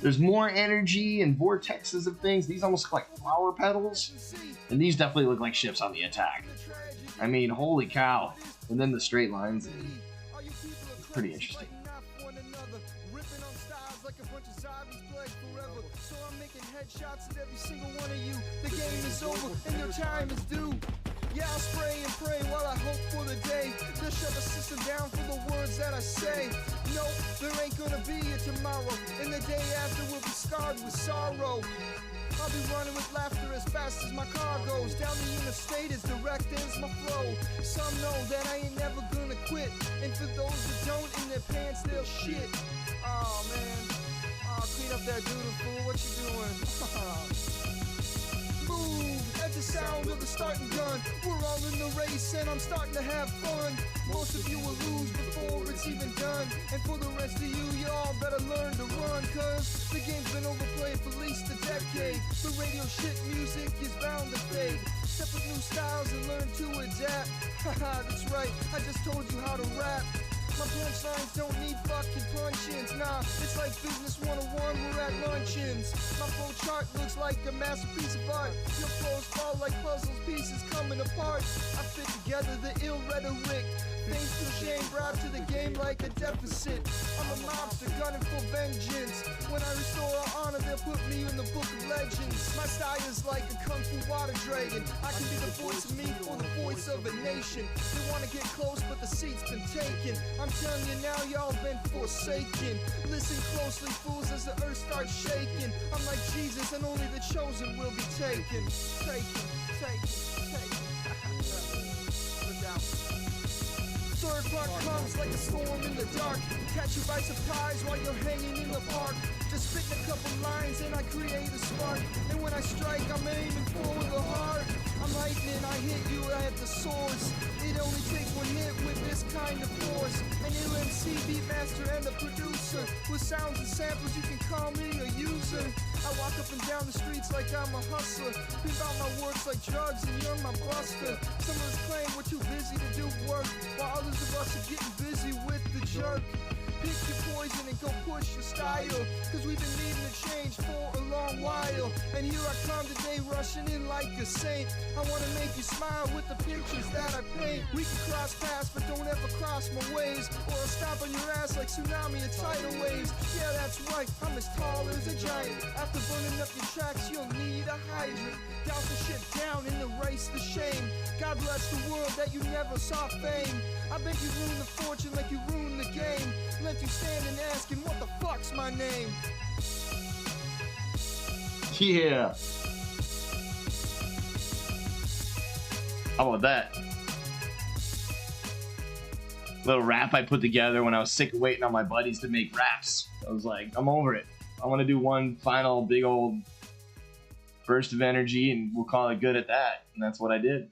[SPEAKER 1] There's more energy and vortexes of things. These almost look like flower petals. And these definitely look like ships on the attack. I mean, holy cow. And then the straight lines. Pretty interesting. Headshots at every single one of you. The game is over and your time is due. Yeah, I'll spray and pray while I hope for the day. They'll shut the system down for the words that I say. No, there ain't gonna be a tomorrow, and the day after will be scarred with sorrow. I'll be running with laughter as fast as my car goes. Down the interstate as direct as my flow. Some know that I ain't never gonna quit, and for those that don't, in their pants they'll shit. Oh man. Clean up that doodle fool, what you doing? Move at the sound of the starting gun. We're all in the race and I'm starting to have fun. Most of you will lose before it's even done. And for the rest of you, y'all better learn to run. Cause the game's been overplayed for at least a decade. The radio shit music is bound to fade. Step with new styles and learn to adapt. Haha, that's right, I just told you how to rap. My punchlines don't need fucking punch-ins. Nah, it's like business 101, we're at luncheons. My flow chart looks like a masterpiece of art. Your flows fall like puzzles, pieces coming apart. I fit together the ill rhetoric. Thanks to shame brought to the game like a deficit. I'm a mobster gunning for vengeance. When I restore our honor, they'll put me in the book of legends. My style is like a kung fu water dragon. I can be the voice of me or the voice of a nation. They wanna get close, but the seat's been taken. I'm telling you now, y'all been forsaken. Listen closely, fools, as the earth starts shaking. I'm like Jesus, and only the chosen will be taken. Taken. Look out. Third part comes like a storm in the dark. Catch you by surprise while you're hanging in the park. Just spitting a couple lines and I create a spark. And when I strike, I'm aiming for the heart. I'm lightning, I hit you at the source. It only takes one hit with this kind of force. An LMC beat master and a producer. With sounds and samples, you can call me a user. I walk up and down the streets like I'm a hustler. Think about my works like drugs and you're my buster. Some of us claim we're too busy to do work, while others of us are getting busy with the jerk. Pick your poison and go push your style, cause we've been needing to change for a long while. And here I come today rushing in like a saint. I wanna make you smile with the pictures that I paint. We can cross paths but don't ever cross my ways, or I'll stomp on your ass like tsunami or tidal waves. Yeah, that's right, I'm as tall as a giant. After burning up your tracks, you'll need a hydrant. Douse the shit down and erase the shame. God bless the world that you never saw fame. I bet you ruined the fortune like you ruined the game. Left you standing asking what the fuck's my name. Yeah. How about that? Little rap I put together when I was sick of waiting on my buddies to make raps. I was like, I'm over it. I want to do one final big old burst of energy and we'll call it good at that. And that's what I did.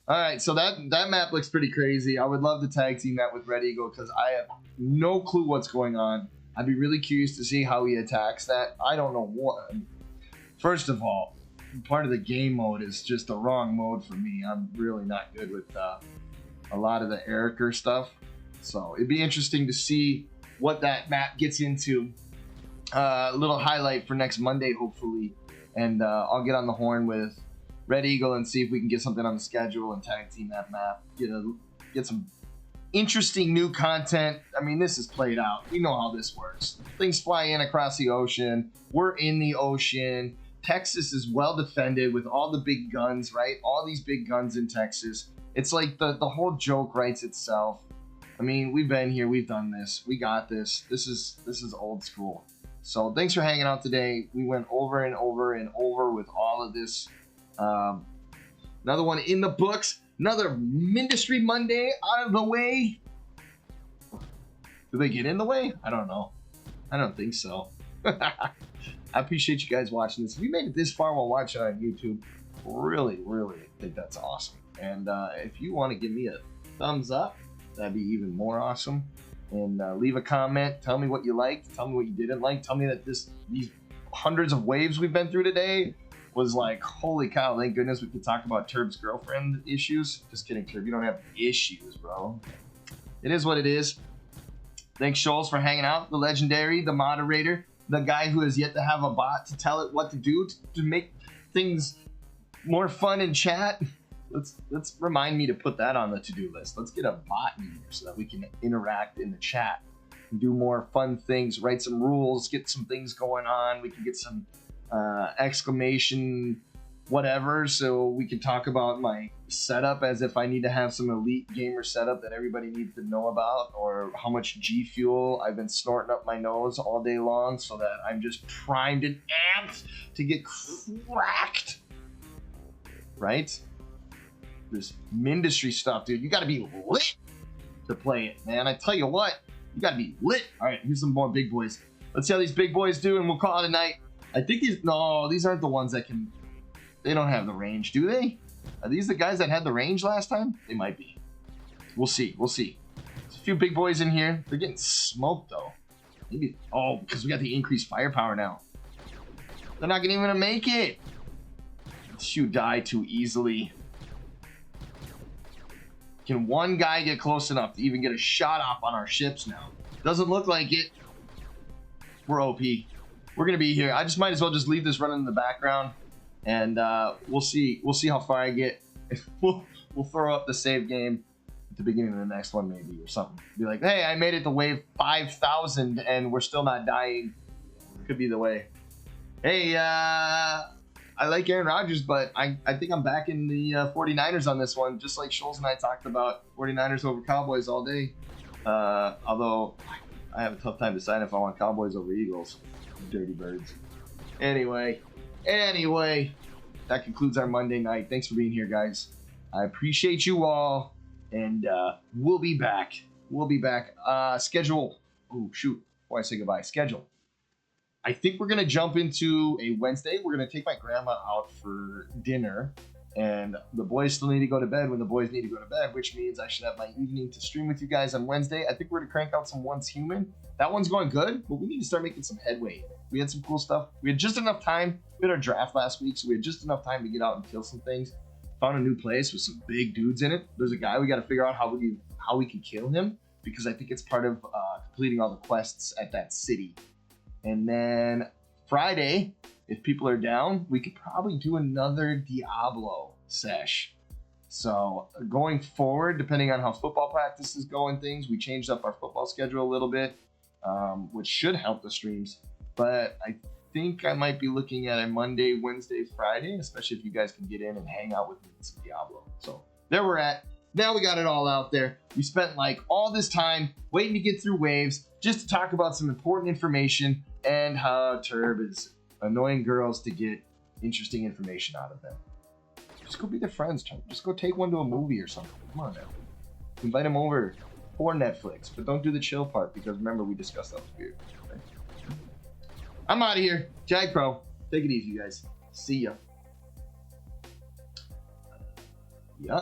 [SPEAKER 1] All right, so that map looks pretty crazy. I would love to tag team that with Red Eagle because I have no clue what's going on. I'd be really curious to see how he attacks that. I don't know what. First of all, part of the game mode is just the wrong mode for me. I'm really not good with a lot of the Ericer stuff. So it'd be interesting to see what that map gets into. A little highlight for next Monday, hopefully. And I'll get on the horn with Red Eagle and see if we can get something on the schedule and tag team that map. Get some interesting new content. I mean, this is played out. We know how this works. Things fly in across the ocean. We're in the ocean. Texas is well defended with all the big guns, right? All these big guns in Texas. It's like the whole joke writes itself. I mean, we've been here. We've done this. We got this. This is old school. So thanks for hanging out today. We went over and over and over with all of this. Another one in the books. Another Mindustry Monday out of the way. Do they get in the way? I don't know. I don't think so. I appreciate you guys watching this. If you made it this far while watching on YouTube, really, really think that's awesome. And if you want to give me a thumbs up, that'd be even more awesome. And leave a comment. Tell me what you liked. Tell me what you didn't like. Tell me that these hundreds of waves we've been through today was like, holy cow, thank goodness we could talk about Turb's girlfriend issues. Just kidding, Turb. You don't have issues, bro. It is what it is. Thanks, Shoals, for hanging out. The legendary, the moderator, the guy who has yet to have a bot to tell it what to do to make things more fun in chat. Let's remind me to put that on the to-do list. Let's get a bot in here so that we can interact in the chat and do more fun things, write some rules, get some things going on. We can get some exclamation whatever, so we can talk about my setup as if I need to have some elite gamer setup that everybody needs to know about, or how much G Fuel I've been snorting up my nose all day long so that I'm just primed and amped to get cracked. Right? This Mindustry stuff, dude. You gotta be lit to play it, man. I tell you what, you gotta be lit. All right, here's some more big boys. Let's see how these big boys do, and we'll call it a night. I think these aren't the ones that can. They don't have the range, do they? Are these the guys that had the range last time? They might be. We'll see. We'll see. There's a few big boys in here. They're getting smoked though. Maybe. Oh, because we got the increased firepower now. They're not even gonna make it. You die too easily. Can one guy get close enough to even get a shot off on our ships now? Doesn't look like it. We're OP. We're gonna be here. I just might as well just leave this running in the background, and we'll see. We'll see how far I get. We'll throw up the save game at the beginning of the next one, maybe, or something. Be like, hey, I made it to wave 5,000, and we're still not dying. Could be the way. Hey, I like Aaron Rodgers, but I think I'm back in the 49ers on this one, just like Shoals and I talked about 49ers over Cowboys all day. Although I have a tough time deciding if I want Cowboys over Eagles. Dirty birds. Anyway, that concludes our Monday night. Thanks for being here, guys. I appreciate you all, and we'll be back. Schedule. Oh, shoot. Before I say goodbye, schedule. I think we're going to jump into a Wednesday. We're going to take my grandma out for dinner, and the boys still need to go to bed when the boys need to go to bed, which means I should have my evening to stream with you guys on Wednesday. I think we're going to crank out some Once Human. That one's going good, but we need to start making some headway. We had some cool stuff. We had just enough time. We had our draft last week, so we had just enough time to get out and kill some things. Found a new place with some big dudes in it. There's a guy we got to figure out how we can kill him, because I think it's part of completing all the quests at that city. And then Friday, if people are down, we could probably do another Diablo sesh. So going forward, depending on how football practice is going, we changed up our football schedule a little bit, which should help the streams. But I think I might be looking at a Monday, Wednesday, Friday, especially if you guys can get in and hang out with me in some Diablo. So there we're at. Now we got it all out there. We spent like all this time waiting to get through waves just to talk about some important information and how Turb is annoying girls to get interesting information out of them. Just go be their friends, Turb. Just go take one to a movie or something. Come on now. Invite them over for Netflix, but don't do the chill part, because remember, we discussed that with you. Right? I'm out of here. Jag Pro. Take it easy, guys. See ya. Yeah.